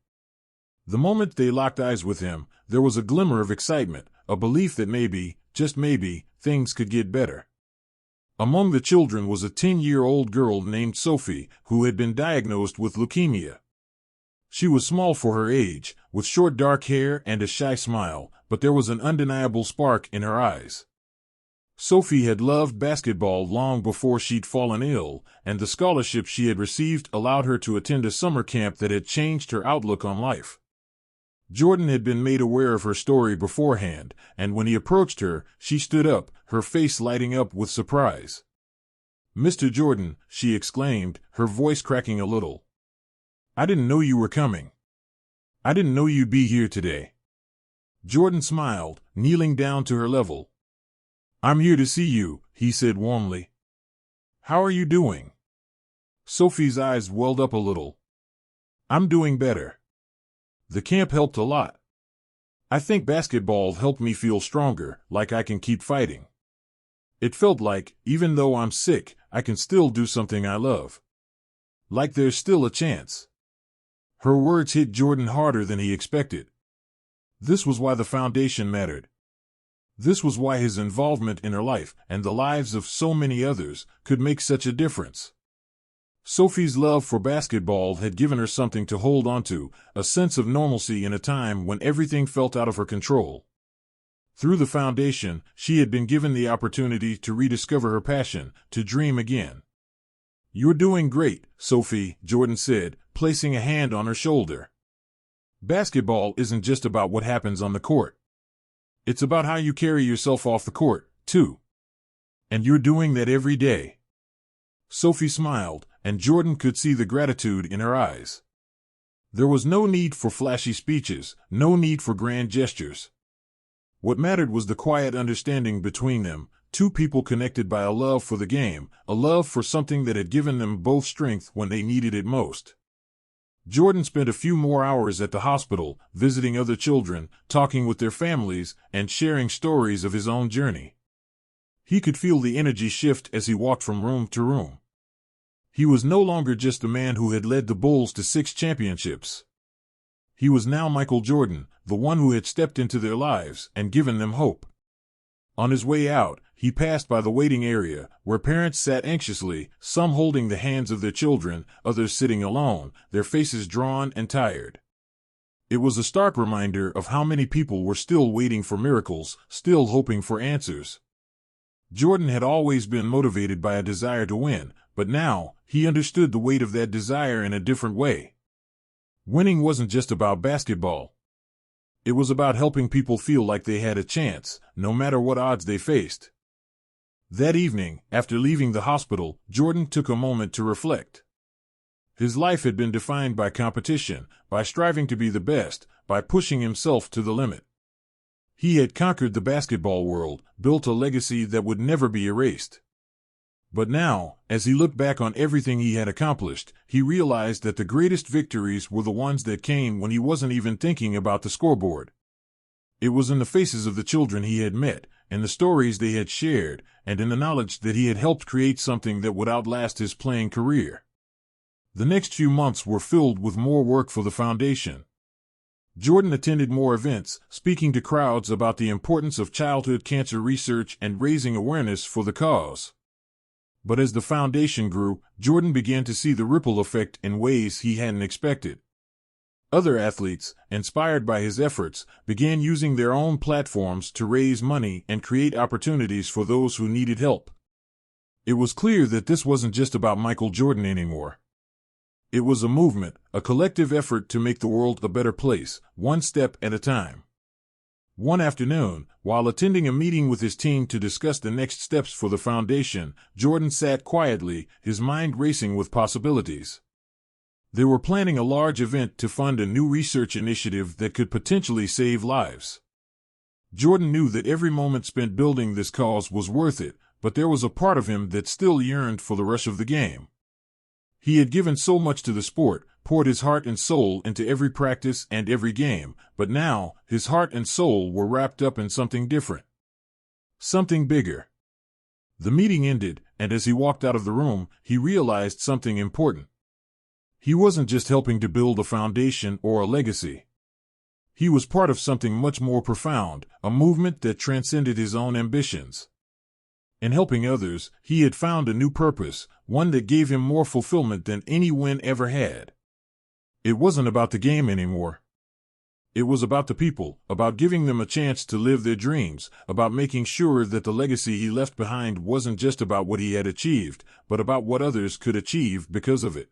The moment they locked eyes with him, there was a glimmer of excitement, a belief that maybe, just maybe, things could get better. Among the children was a 10-year-old girl named Sophie, who had been diagnosed with leukemia. She was small for her age, with short dark hair and a shy smile, but there was an undeniable spark in her eyes. Sophie had loved basketball long before she'd fallen ill, and the scholarship she had received allowed her to attend a summer camp that had changed her outlook on life. Jordan had been made aware of her story beforehand, and when he approached her, she stood up, her face lighting up with surprise. "Mr. Jordan," she exclaimed, her voice cracking a little. "I didn't know you were coming. I didn't know you'd be here today." Jordan smiled, kneeling down to her level. "I'm here to see you," he said warmly. "How are you doing?" Sophie's eyes welled up a little. "I'm doing better. The camp helped a lot. I think basketball helped me feel stronger, like I can keep fighting. It felt like, even though I'm sick, I can still do something I love. Like there's still a chance." Her words hit Jordan harder than he expected. This was why the foundation mattered. This was why his involvement in her life, and the lives of so many others, could make such a difference. Sophie's love for basketball had given her something to hold onto, a sense of normalcy in a time when everything felt out of her control. Through the foundation, she had been given the opportunity to rediscover her passion, to dream again. "You're doing great, Sophie," Jordan said, placing a hand on her shoulder. "Basketball isn't just about what happens on the court. It's about how you carry yourself off the court, too. And you're doing that every day." Sophie smiled, and Jordan could see the gratitude in her eyes. There was no need for flashy speeches, no need for grand gestures. What mattered was the quiet understanding between them, two people connected by a love for the game, a love for something that had given them both strength when they needed it most. Jordan spent a few more hours at the hospital, visiting other children, talking with their families, and sharing stories of his own journey. He could feel the energy shift as he walked from room to room. He was no longer just a man who had led the Bulls to 6 championships. He was now Michael Jordan, the one who had stepped into their lives and given them hope. On his way out, he passed by the waiting area, where parents sat anxiously, some holding the hands of their children, others sitting alone, their faces drawn and tired. It was a stark reminder of how many people were still waiting for miracles, still hoping for answers. Jordan had always been motivated by a desire to win, but now, he understood the weight of that desire in a different way. Winning wasn't just about basketball. It was about helping people feel like they had a chance, no matter what odds they faced. That evening, after leaving the hospital, Jordan took a moment to reflect. His life had been defined by competition, by striving to be the best, by pushing himself to the limit. He had conquered the basketball world, built a legacy that would never be erased. But now, as he looked back on everything he had accomplished, he realized that the greatest victories were the ones that came when he wasn't even thinking about the scoreboard. It was in the faces of the children he had met, in the stories they had shared, and in the knowledge that he had helped create something that would outlast his playing career. The next few months were filled with more work for the foundation. Jordan attended more events, speaking to crowds about the importance of childhood cancer research and raising awareness for the cause. But as the foundation grew, Jordan began to see the ripple effect in ways he hadn't expected. Other athletes, inspired by his efforts, began using their own platforms to raise money and create opportunities for those who needed help. It was clear that this wasn't just about Michael Jordan anymore. It was a movement, a collective effort to make the world a better place, one step at a time. One afternoon, while attending a meeting with his team to discuss the next steps for the foundation, Jordan sat quietly, his mind racing with possibilities. They were planning a large event to fund a new research initiative that could potentially save lives. Jordan knew that every moment spent building this cause was worth it, but there was a part of him that still yearned for the rush of the game. He had given so much to the sport, poured his heart and soul into every practice and every game, but now his heart and soul were wrapped up in something different. Something bigger. The meeting ended, and as he walked out of the room, he realized something important. He wasn't just helping to build a foundation or a legacy. He was part of something much more profound, a movement that transcended his own ambitions. In helping others, he had found a new purpose, one that gave him more fulfillment than any win ever had. It wasn't about the game anymore. It was about the people, about giving them a chance to live their dreams, about making sure that the legacy he left behind wasn't just about what he had achieved, but about what others could achieve because of it.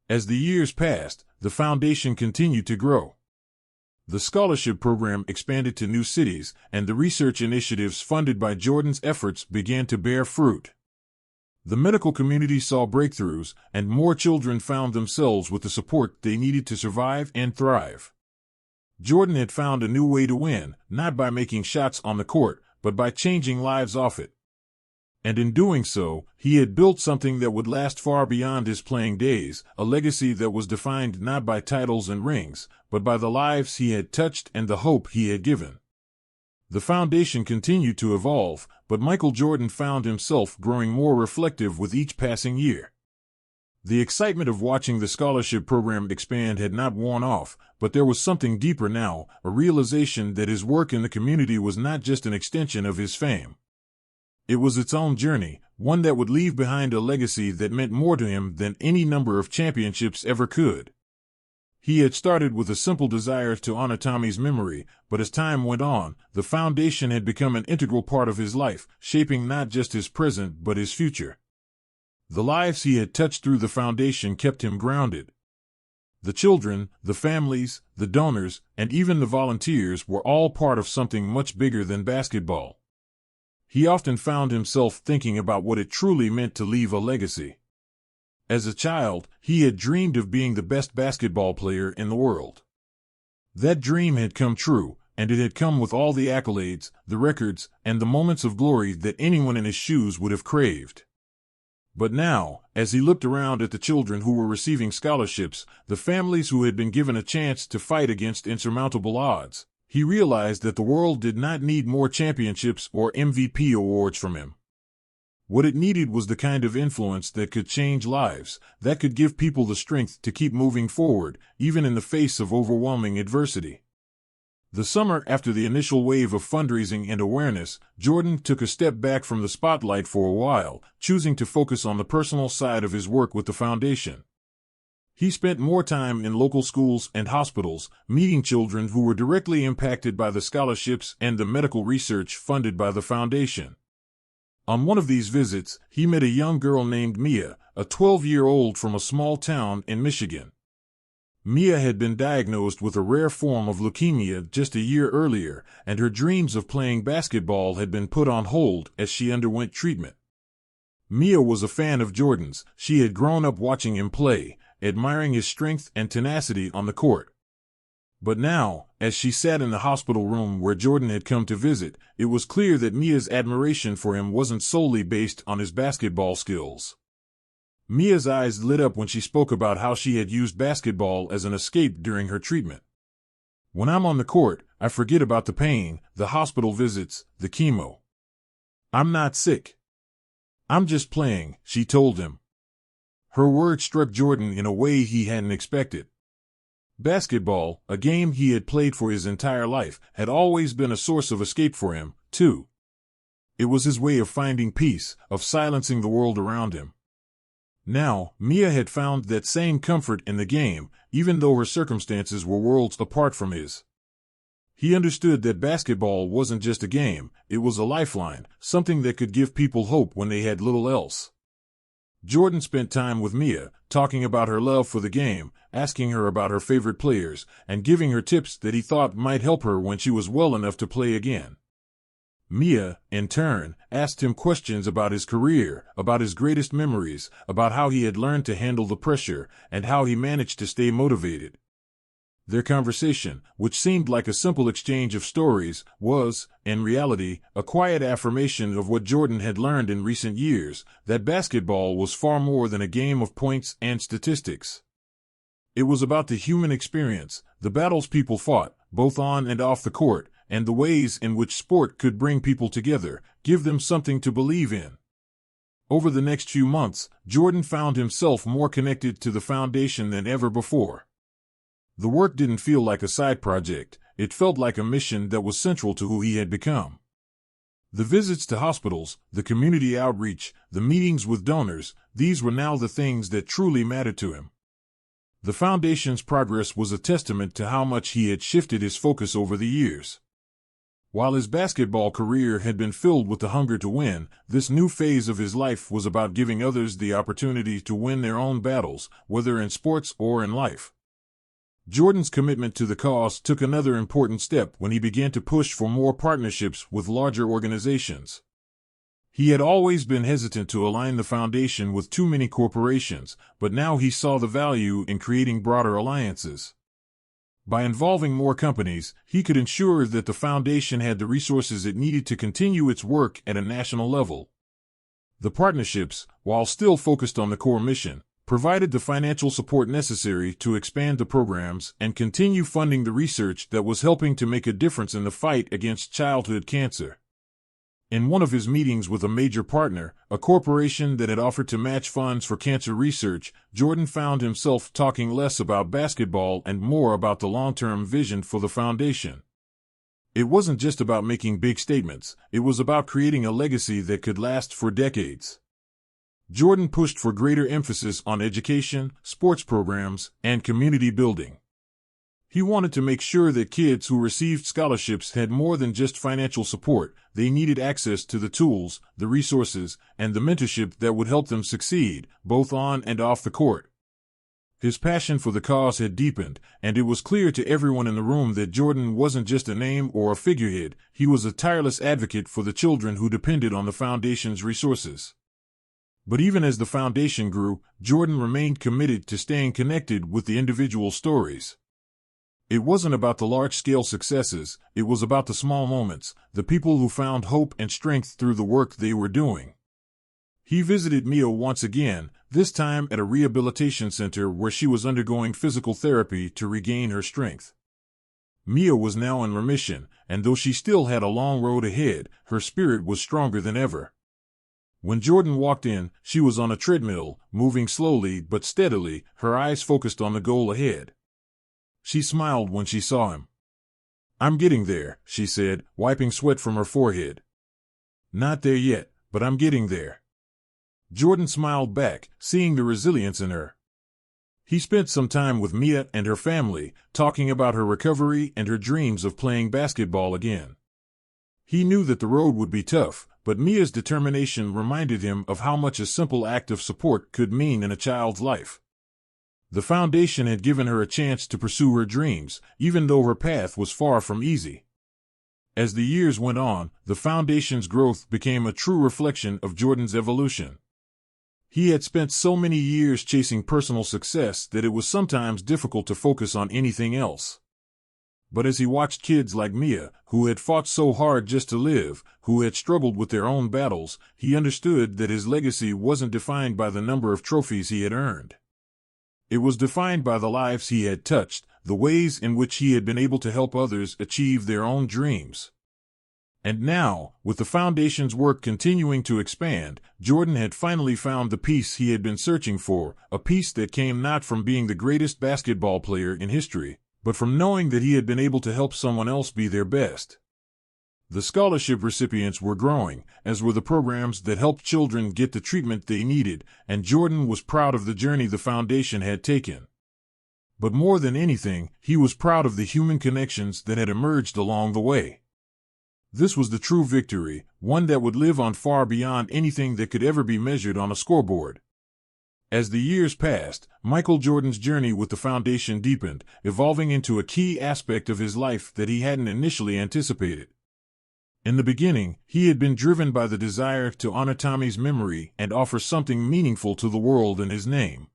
As the years passed, the foundation continued to grow. The scholarship program expanded to new cities, and the research initiatives funded by Jordan's efforts began to bear fruit. The medical community saw breakthroughs, and more children found themselves with the support they needed to survive and thrive. Jordan had found a new way to win, not by making shots on the court, but by changing lives off it. And in doing so, he had built something that would last far beyond his playing days, a legacy that was defined not by titles and rings, but by the lives he had touched and the hope he had given. The foundation continued to evolve, but Michael Jordan found himself growing more reflective with each passing year. The excitement of watching the scholarship program expand had not worn off, but there was something deeper now, a realization that his work in the community was not just an extension of his fame. It was its own journey, one that would leave behind a legacy that meant more to him than any number of championships ever could. He had started with a simple desire to honor Tommy's memory, but as time went on, the foundation had become an integral part of his life, shaping not just his present but his future. The lives he had touched through the foundation kept him grounded. The children, the families, the donors, and even the volunteers were all part of something much bigger than basketball. He often found himself thinking about what it truly meant to leave a legacy. As a child, he had dreamed of being the best basketball player in the world. That dream had come true, and it had come with all the accolades, the records, and the moments of glory that anyone in his shoes would have craved. But now, as he looked around at the children who were receiving scholarships, the families who had been given a chance to fight against insurmountable odds, he realized that the world did not need more championships or MVP awards from him. What it needed was the kind of influence that could change lives, that could give people the strength to keep moving forward, even in the face of overwhelming adversity. The summer after the initial wave of fundraising and awareness, Jordan took a step back from the spotlight for a while, choosing to focus on the personal side of his work with the foundation. He spent more time in local schools and hospitals, meeting children who were directly impacted by the scholarships and the medical research funded by the foundation. On one of these visits, he met a young girl named Mia, a 12-year-old from a small town in Michigan. Mia had been diagnosed with a rare form of leukemia just a year earlier, and her dreams of playing basketball had been put on hold as she underwent treatment. Mia was a fan of Jordan's. She had grown up watching him play, admiring his strength and tenacity on the court. But now, as she sat in the hospital room where Jordan had come to visit, it was clear that Mia's admiration for him wasn't solely based on his basketball skills. Mia's eyes lit up when she spoke about how she had used basketball as an escape during her treatment. "When I'm on the court, I forget about the pain, the hospital visits, the chemo. I'm not sick. I'm just playing," she told him. Her words struck Jordan in a way he hadn't expected. Basketball, a game he had played for his entire life, had always been a source of escape for him, too. It was his way of finding peace, of silencing the world around him. Now, Mia had found that same comfort in the game, even though her circumstances were worlds apart from his. He understood that basketball wasn't just a game, it was a lifeline, something that could give people hope when they had little else. Jordan spent time with Mia, talking about her love for the game, asking her about her favorite players, and giving her tips that he thought might help her when she was well enough to play again. Mia, in turn, asked him questions about his career, about his greatest memories, about how he had learned to handle the pressure, and how he managed to stay motivated. Their conversation, which seemed like a simple exchange of stories, was, in reality, a quiet affirmation of what Jordan had learned in recent years, that basketball was far more than a game of points and statistics. It was about the human experience, the battles people fought, both on and off the court, and the ways in which sport could bring people together, give them something to believe in. Over the next few months, Jordan found himself more connected to the foundation than ever before. The work didn't feel like a side project, it felt like a mission that was central to who he had become. The visits to hospitals, the community outreach, the meetings with donors, these were now the things that truly mattered to him. The foundation's progress was a testament to how much he had shifted his focus over the years. While his basketball career had been filled with the hunger to win, this new phase of his life was about giving others the opportunity to win their own battles, whether in sports or in life. Jordan's commitment to the cause took another important step when he began to push for more partnerships with larger organizations. He had always been hesitant to align the foundation with too many corporations, but now he saw the value in creating broader alliances. By involving more companies, he could ensure that the foundation had the resources it needed to continue its work at a national level. The partnerships, while still focused on the core mission, provided the financial support necessary to expand the programs and continue funding the research that was helping to make a difference in the fight against childhood cancer. In one of his meetings with a major partner, a corporation that had offered to match funds for cancer research, Jordan found himself talking less about basketball and more about the long-term vision for the foundation. It wasn't just about making big statements, it was about creating a legacy that could last for decades. Jordan pushed for greater emphasis on education, sports programs, and community building. He wanted to make sure that kids who received scholarships had more than just financial support. They needed access to the tools, the resources, and the mentorship that would help them succeed, both on and off the court. His passion for the cause had deepened, and it was clear to everyone in the room that Jordan wasn't just a name or a figurehead, he was a tireless advocate for the children who depended on the foundation's resources. But even as the foundation grew, Jordan remained committed to staying connected with the individual stories. It wasn't about the large-scale successes, it was about the small moments, the people who found hope and strength through the work they were doing. He visited Mia once again, this time at a rehabilitation center where she was undergoing physical therapy to regain her strength. Mia was now in remission, and though she still had a long road ahead, her spirit was stronger than ever. When Jordan walked in, she was on a treadmill, moving slowly but steadily, her eyes focused on the goal ahead. She smiled when she saw him. "I'm getting there," she said, wiping sweat from her forehead. "Not there yet, but I'm getting there." Jordan smiled back, seeing the resilience in her. He spent some time with Mia and her family, talking about her recovery and her dreams of playing basketball again. He knew that the road would be tough, but Mia's determination reminded him of how much a simple act of support could mean in a child's life. The foundation had given her a chance to pursue her dreams, even though her path was far from easy. As the years went on, the foundation's growth became a true reflection of Jordan's evolution. He had spent so many years chasing personal success that it was sometimes difficult to focus on anything else. But as he watched kids like Mia, who had fought so hard just to live, who had struggled with their own battles, he understood that his legacy wasn't defined by the number of trophies he had earned. It was defined by the lives he had touched, the ways in which he had been able to help others achieve their own dreams. And now, with the foundation's work continuing to expand, Jordan had finally found the peace he had been searching for, a peace that came not from being the greatest basketball player in history, but from knowing that he had been able to help someone else be their best. The scholarship recipients were growing, as were the programs that helped children get the treatment they needed, and Jordan was proud of the journey the foundation had taken. But more than anything, he was proud of the human connections that had emerged along the way. This was the true victory, one that would live on far beyond anything that could ever be measured on a scoreboard. As the years passed, Michael Jordan's journey with the foundation deepened, evolving into a key aspect of his life that he hadn't initially anticipated. In the beginning, he had been driven by the desire to honor Tommy's memory and offer something meaningful to the world in his name.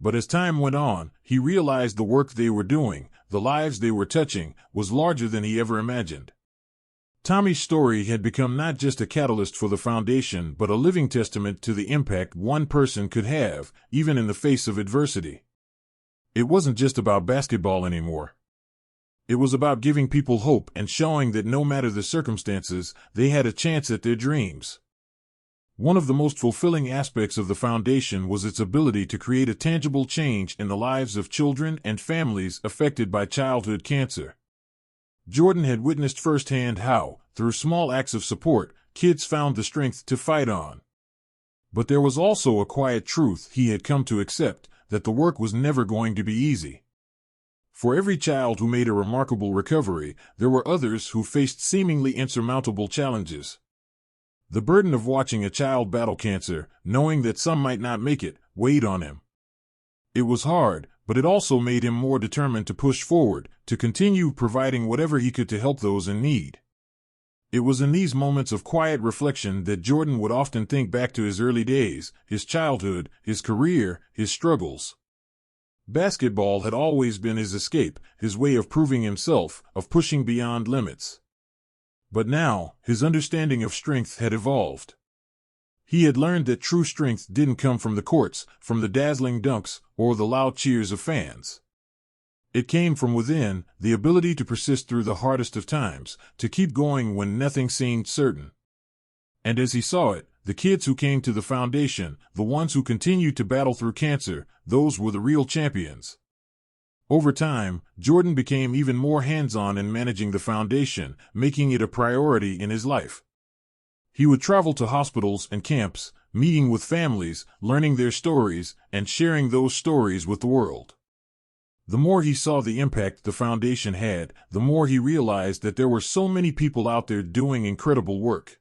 But as time went on, he realized the work they were doing, the lives they were touching, was larger than he ever imagined. Tommy's story had become not just a catalyst for the foundation but a living testament to the impact one person could have, even in the face of adversity. It wasn't just about basketball anymore. It was about giving people hope and showing that no matter the circumstances, they had a chance at their dreams. One of the most fulfilling aspects of the foundation was its ability to create a tangible change in the lives of children and families affected by childhood cancer. Jordan had witnessed firsthand how, through small acts of support, kids found the strength to fight on. But there was also a quiet truth he had come to accept, that the work was never going to be easy. For every child who made a remarkable recovery, there were others who faced seemingly insurmountable challenges. The burden of watching a child battle cancer, knowing that some might not make it, weighed on him. It was hard, but it also made him more determined to push forward, to continue providing whatever he could to help those in need. It was in these moments of quiet reflection that Jordan would often think back to his early days, his childhood, his career, his struggles. Basketball had always been his escape, his way of proving himself, of pushing beyond limits. But now, his understanding of strength had evolved. He had learned that true strength didn't come from the courts, from the dazzling dunks, or the loud cheers of fans. It came from within, the ability to persist through the hardest of times, to keep going when nothing seemed certain. And as he saw it, the kids who came to the foundation, the ones who continued to battle through cancer, those were the real champions. Over time, Jordan became even more hands-on in managing the foundation, making it a priority in his life. He would travel to hospitals and camps, meeting with families, learning their stories, and sharing those stories with the world. The more he saw the impact the foundation had, the more he realized that there were so many people out there doing incredible work.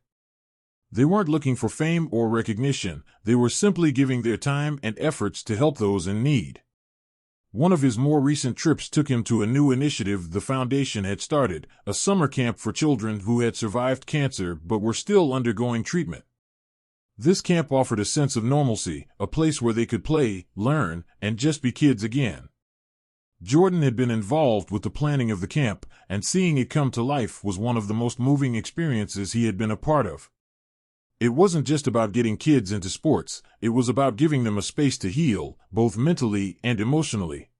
They weren't looking for fame or recognition, they were simply giving their time and efforts to help those in need. One of his more recent trips took him to a new initiative the foundation had started, a summer camp for children who had survived cancer but were still undergoing treatment. This camp offered a sense of normalcy, a place where they could play, learn, and just be kids again. Jordan had been involved with the planning of the camp, and seeing it come to life was one of the most moving experiences he had been a part of. It wasn't just about getting kids into sports, it was about giving them a space to heal, both mentally and emotionally.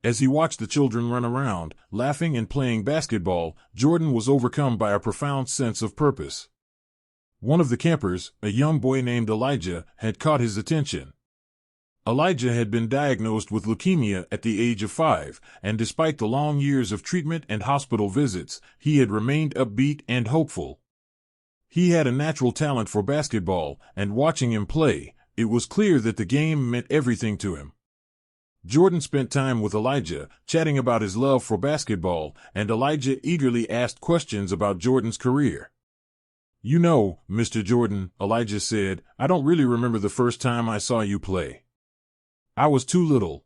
As he watched the children run around, laughing and playing basketball, Jordan was overcome by a profound sense of purpose. One of the campers, a young boy named Elijah, had caught his attention. Elijah had been diagnosed with leukemia at the age of 5, and despite the long years of treatment and hospital visits, he had remained upbeat and hopeful. He had a natural talent for basketball, and watching him play, it was clear that the game meant everything to him. Jordan spent time with Elijah, chatting about his love for basketball, and Elijah eagerly asked questions about Jordan's career. "You know, Mr. Jordan," Elijah said, "I don't really remember the first time I saw you play. I was too little.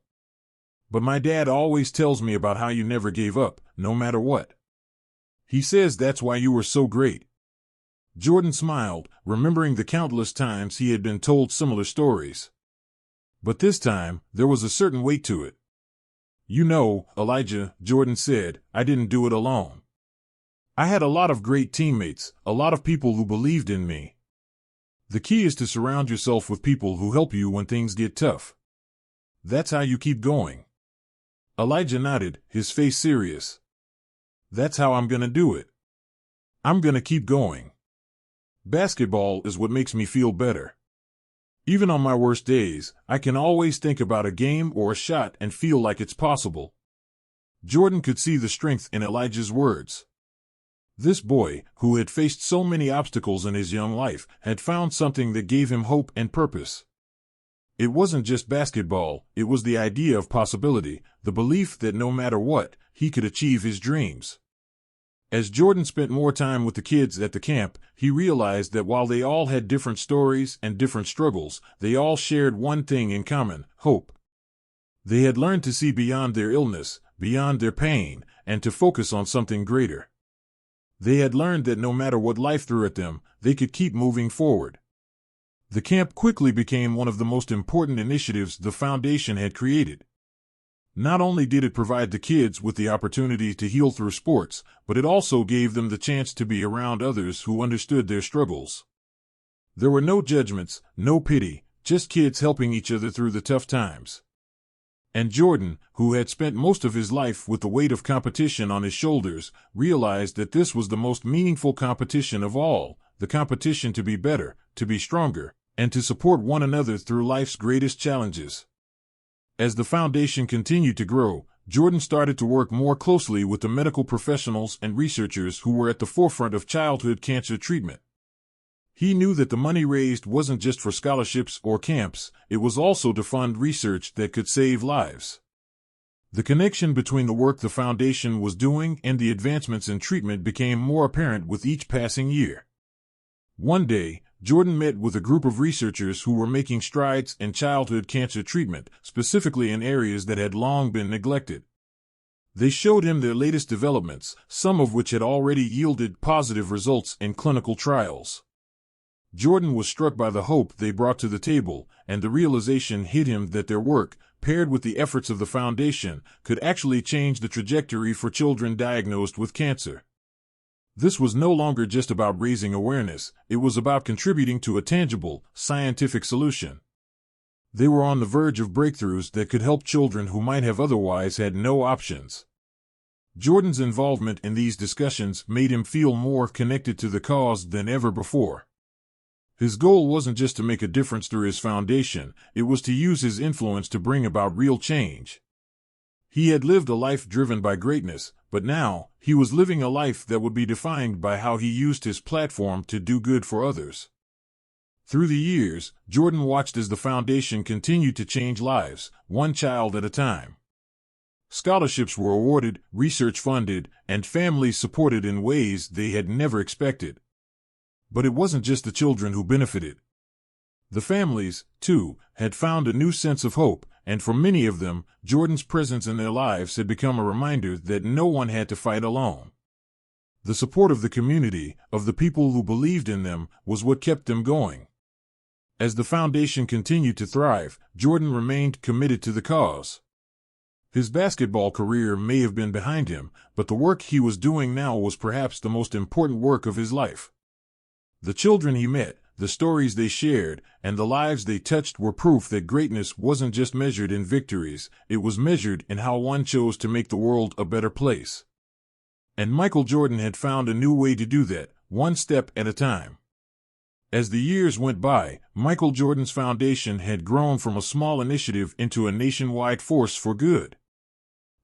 But my dad always tells me about how you never gave up, no matter what. He says that's why you were so great." Jordan smiled, remembering the countless times he had been told similar stories. But this time, there was a certain weight to it. "You know, Elijah," Jordan said, "I didn't do it alone. I had a lot of great teammates, a lot of people who believed in me. The key is to surround yourself with people who help you when things get tough. That's how you keep going." Elijah nodded, his face serious. "That's how I'm gonna do it. I'm gonna keep going. Basketball is what makes me feel better. Even on my worst days, I can always think about a game or a shot and feel like it's possible." Jordan could see the strength in Elijah's words. This boy, who had faced so many obstacles in his young life, had found something that gave him hope and purpose. It wasn't just basketball, it was the idea of possibility, the belief that no matter what, he could achieve his dreams. As Jordan spent more time with the kids at the camp, he realized that while they all had different stories and different struggles, they all shared one thing in common: hope. They had learned to see beyond their illness, beyond their pain, and to focus on something greater. They had learned that no matter what life threw at them, they could keep moving forward. The camp quickly became one of the most important initiatives the foundation had created. Not only did it provide the kids with the opportunity to heal through sports, but it also gave them the chance to be around others who understood their struggles. There were no judgments, no pity, just kids helping each other through the tough times. And Jordan, who had spent most of his life with the weight of competition on his shoulders, realized that this was the most meaningful competition of all, the competition to be better, to be stronger, and to support one another through life's greatest challenges. As the foundation continued to grow, Jordan started to work more closely with the medical professionals and researchers who were at the forefront of childhood cancer treatment. He knew that the money raised wasn't just for scholarships or camps, it was also to fund research that could save lives. The connection between the work the foundation was doing and the advancements in treatment became more apparent with each passing year. One day, Jordan met with a group of researchers who were making strides in childhood cancer treatment, specifically in areas that had long been neglected. They showed him their latest developments, some of which had already yielded positive results in clinical trials. Jordan was struck by the hope they brought to the table, and the realization hit him that their work, paired with the efforts of the foundation, could actually change the trajectory for children diagnosed with cancer. This was no longer just about raising awareness, it was about contributing to a tangible, scientific solution. They were on the verge of breakthroughs that could help children who might have otherwise had no options. Jordan's involvement in these discussions made him feel more connected to the cause than ever before. His goal wasn't just to make a difference through his foundation, it was to use his influence to bring about real change. He had lived a life driven by greatness, but now, he was living a life that would be defined by how he used his platform to do good for others. Through the years, Jordan watched as the foundation continued to change lives, one child at a time. Scholarships were awarded, research funded, and families supported in ways they had never expected. But it wasn't just the children who benefited. The families, too, had found a new sense of hope, and for many of them, Jordan's presence in their lives had become a reminder that no one had to fight alone. The support of the community, of the people who believed in them, was what kept them going. As the foundation continued to thrive, Jordan remained committed to the cause. His basketball career may have been behind him, but the work he was doing now was perhaps the most important work of his life. The children he met, the stories they shared, and the lives they touched were proof that greatness wasn't just measured in victories, it was measured in how one chose to make the world a better place. And Michael Jordan had found a new way to do that, one step at a time. As the years went by, Michael Jordan's foundation had grown from a small initiative into a nationwide force for good.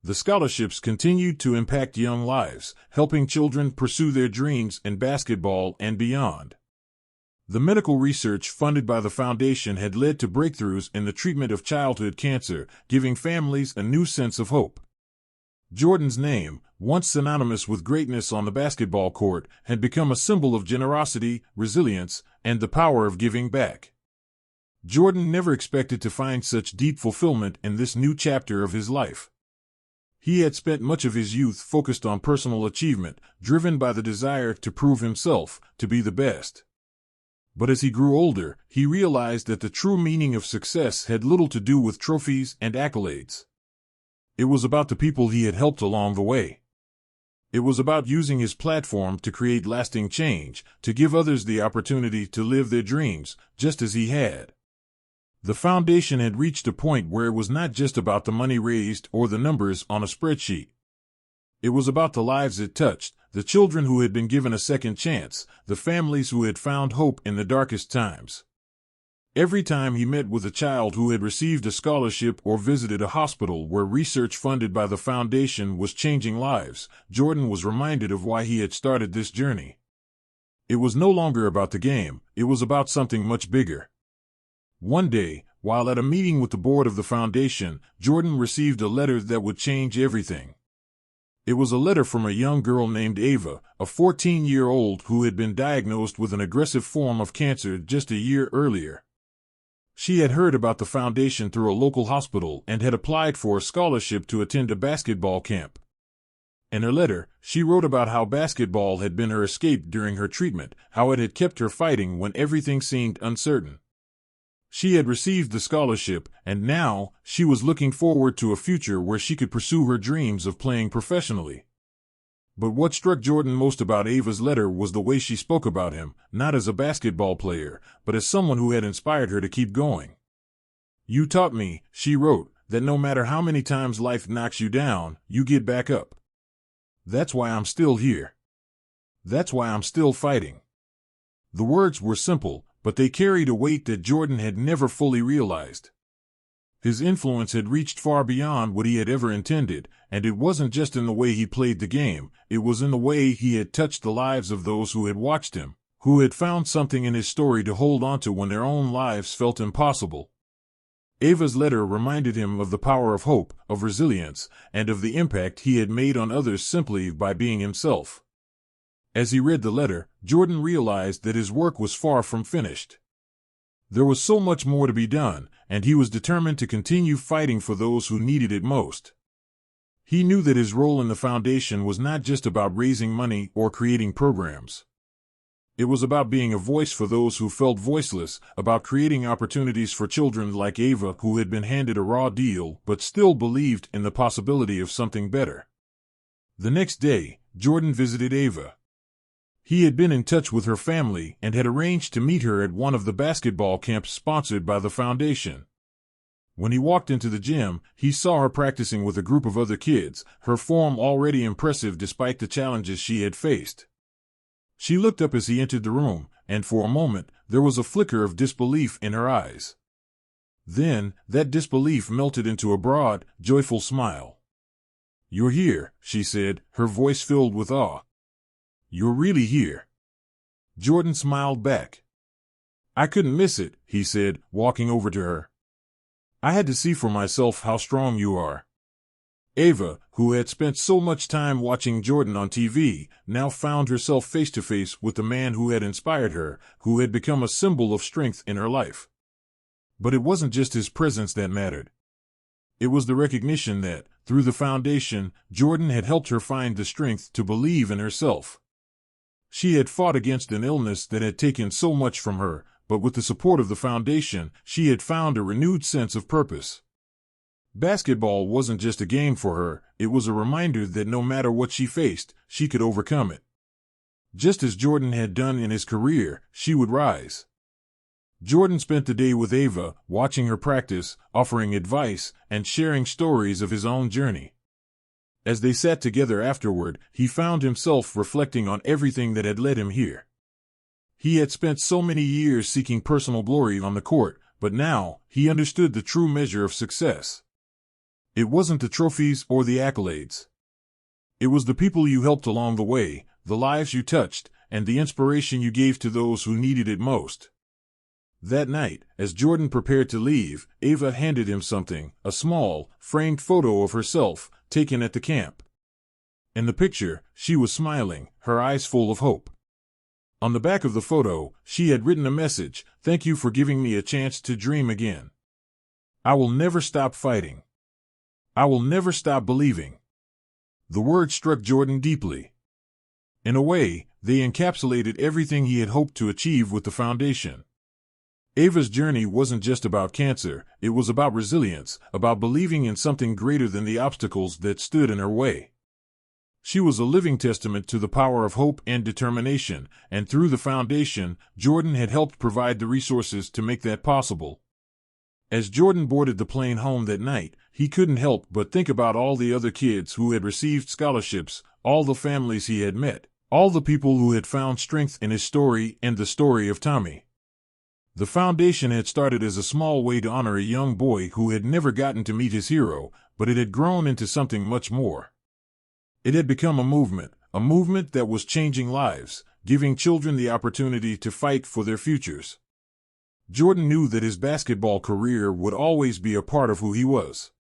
The scholarships continued to impact young lives, helping children pursue their dreams in basketball and beyond. The medical research funded by the foundation had led to breakthroughs in the treatment of childhood cancer, giving families a new sense of hope. Jordan's name, once synonymous with greatness on the basketball court, had become a symbol of generosity, resilience, and the power of giving back. Jordan never expected to find such deep fulfillment in this new chapter of his life. He had spent much of his youth focused on personal achievement, driven by the desire to prove himself, to be the best. But as he grew older, he realized that the true meaning of success had little to do with trophies and accolades. It was about the people he had helped along the way. It was about using his platform to create lasting change, to give others the opportunity to live their dreams, just as he had. The foundation had reached a point where it was not just about the money raised or the numbers on a spreadsheet. It was about the lives it touched, the children who had been given a second chance, the families who had found hope in the darkest times. Every time he met with a child who had received a scholarship or visited a hospital where research funded by the foundation was changing lives, Jordan was reminded of why he had started this journey. It was no longer about the game, it was about something much bigger. One day, While at a meeting with the board of the foundation, Jordan received a letter that would change everything. It was a letter from a young girl named Ava, a 14-year-old who had been diagnosed with an aggressive form of cancer just a year earlier. She had heard about the foundation through a local hospital and had applied for a scholarship to attend a basketball camp. In her letter, she wrote about how basketball had been her escape during her treatment, how it had kept her fighting when everything seemed uncertain. She had received the scholarship, and now she was looking forward to a future where she could pursue her dreams of playing professionally. But what struck Jordan most about Ava's letter was the way she spoke about him, not as a basketball player, but as someone who had inspired her to keep going. "You taught me," she wrote, "that no matter how many times life knocks you down, you get back up. That's why I'm still here. That's why I'm still fighting." The words were simple, but they carried a weight that Jordan had never fully realized. His influence had reached far beyond what he had ever intended, and it wasn't just in the way he played the game, it was in the way he had touched the lives of those who had watched him, who had found something in his story to hold onto when their own lives felt impossible. Ava's letter reminded him of the power of hope, of resilience, and of the impact he had made on others simply by being himself. As he read the letter, Jordan realized that his work was far from finished. There was so much more to be done, and he was determined to continue fighting for those who needed it most. He knew that his role in the foundation was not just about raising money or creating programs. It was about being a voice for those who felt voiceless, about creating opportunities for children like Ava who had been handed a raw deal but still believed in the possibility of something better. The next day, Jordan visited Ava. He had been in touch with her family and had arranged to meet her at one of the basketball camps sponsored by the foundation. When he walked into the gym, he saw her practicing with a group of other kids, her form already impressive despite the challenges she had faced. She looked up as he entered the room, and for a moment, there was a flicker of disbelief in her eyes. Then, that disbelief melted into a broad, joyful smile. "You're here," she said, her voice filled with awe. "You're really here." Jordan smiled back. "I couldn't miss it," he said, walking over to her. "I had to see for myself how strong you are." Ava, who had spent so much time watching Jordan on TV, now found herself face to face with the man who had inspired her, who had become a symbol of strength in her life. But it wasn't just his presence that mattered. It was the recognition that, through the foundation, Jordan had helped her find the strength to believe in herself. She had fought against an illness that had taken so much from her, but with the support of the foundation, she had found a renewed sense of purpose. Basketball wasn't just a game for her, it was a reminder that no matter what she faced, she could overcome it. Just as Jordan had done in his career, she would rise. Jordan spent the day with Ava, watching her practice, offering advice, and sharing stories of his own journey. As they sat together afterward, he found himself reflecting on everything that had led him here. He had spent so many years seeking personal glory on the court, but now, he understood the true measure of success. It wasn't the trophies or the accolades. It was the people you helped along the way, the lives you touched, and the inspiration you gave to those who needed it most. That night, as Jordan prepared to leave, Ava handed him something, a small, framed photo of herself, taken at the camp. In the picture, she was smiling, her eyes full of hope. On the back of the photo, she had written a message: "Thank you for giving me a chance to dream again. I will never stop fighting. I will never stop believing." The words struck Jordan deeply. In a way, they encapsulated everything he had hoped to achieve with the foundation. Ava's journey wasn't just about cancer, it was about resilience, about believing in something greater than the obstacles that stood in her way. She was a living testament to the power of hope and determination, and through the foundation, Jordan had helped provide the resources to make that possible. As Jordan boarded the plane home that night, he couldn't help but think about all the other kids who had received scholarships, all the families he had met, all the people who had found strength in his story and the story of Tommy. The foundation had started as a small way to honor a young boy who had never gotten to meet his hero, but it had grown into something much more. It had become a movement that was changing lives, giving children the opportunity to fight for their futures. Jordan knew that his basketball career would always be a part of who he was.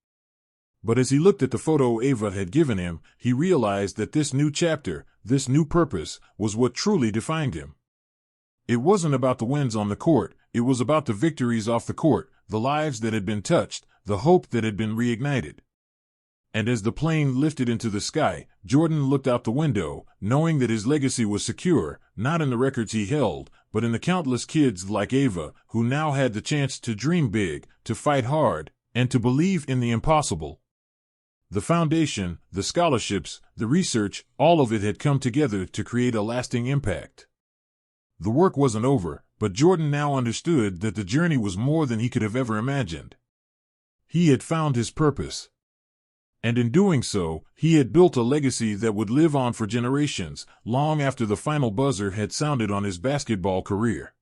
But as he looked at the photo Ava had given him, he realized that this new chapter, this new purpose, was what truly defined him. It wasn't about the wins on the court, it was about the victories off the court, the lives that had been touched, the hope that had been reignited. And as the plane lifted into the sky, Jordan looked out the window, knowing that his legacy was secure, not in the records he held, but in the countless kids like Ava, who now had the chance to dream big, to fight hard, and to believe in the impossible. The foundation, the scholarships, the research, all of it had come together to create a lasting impact. The work wasn't over, but Jordan now understood that the journey was more than he could have ever imagined. He had found his purpose. And in doing so, he had built a legacy that would live on for generations, long after the final buzzer had sounded on his basketball career.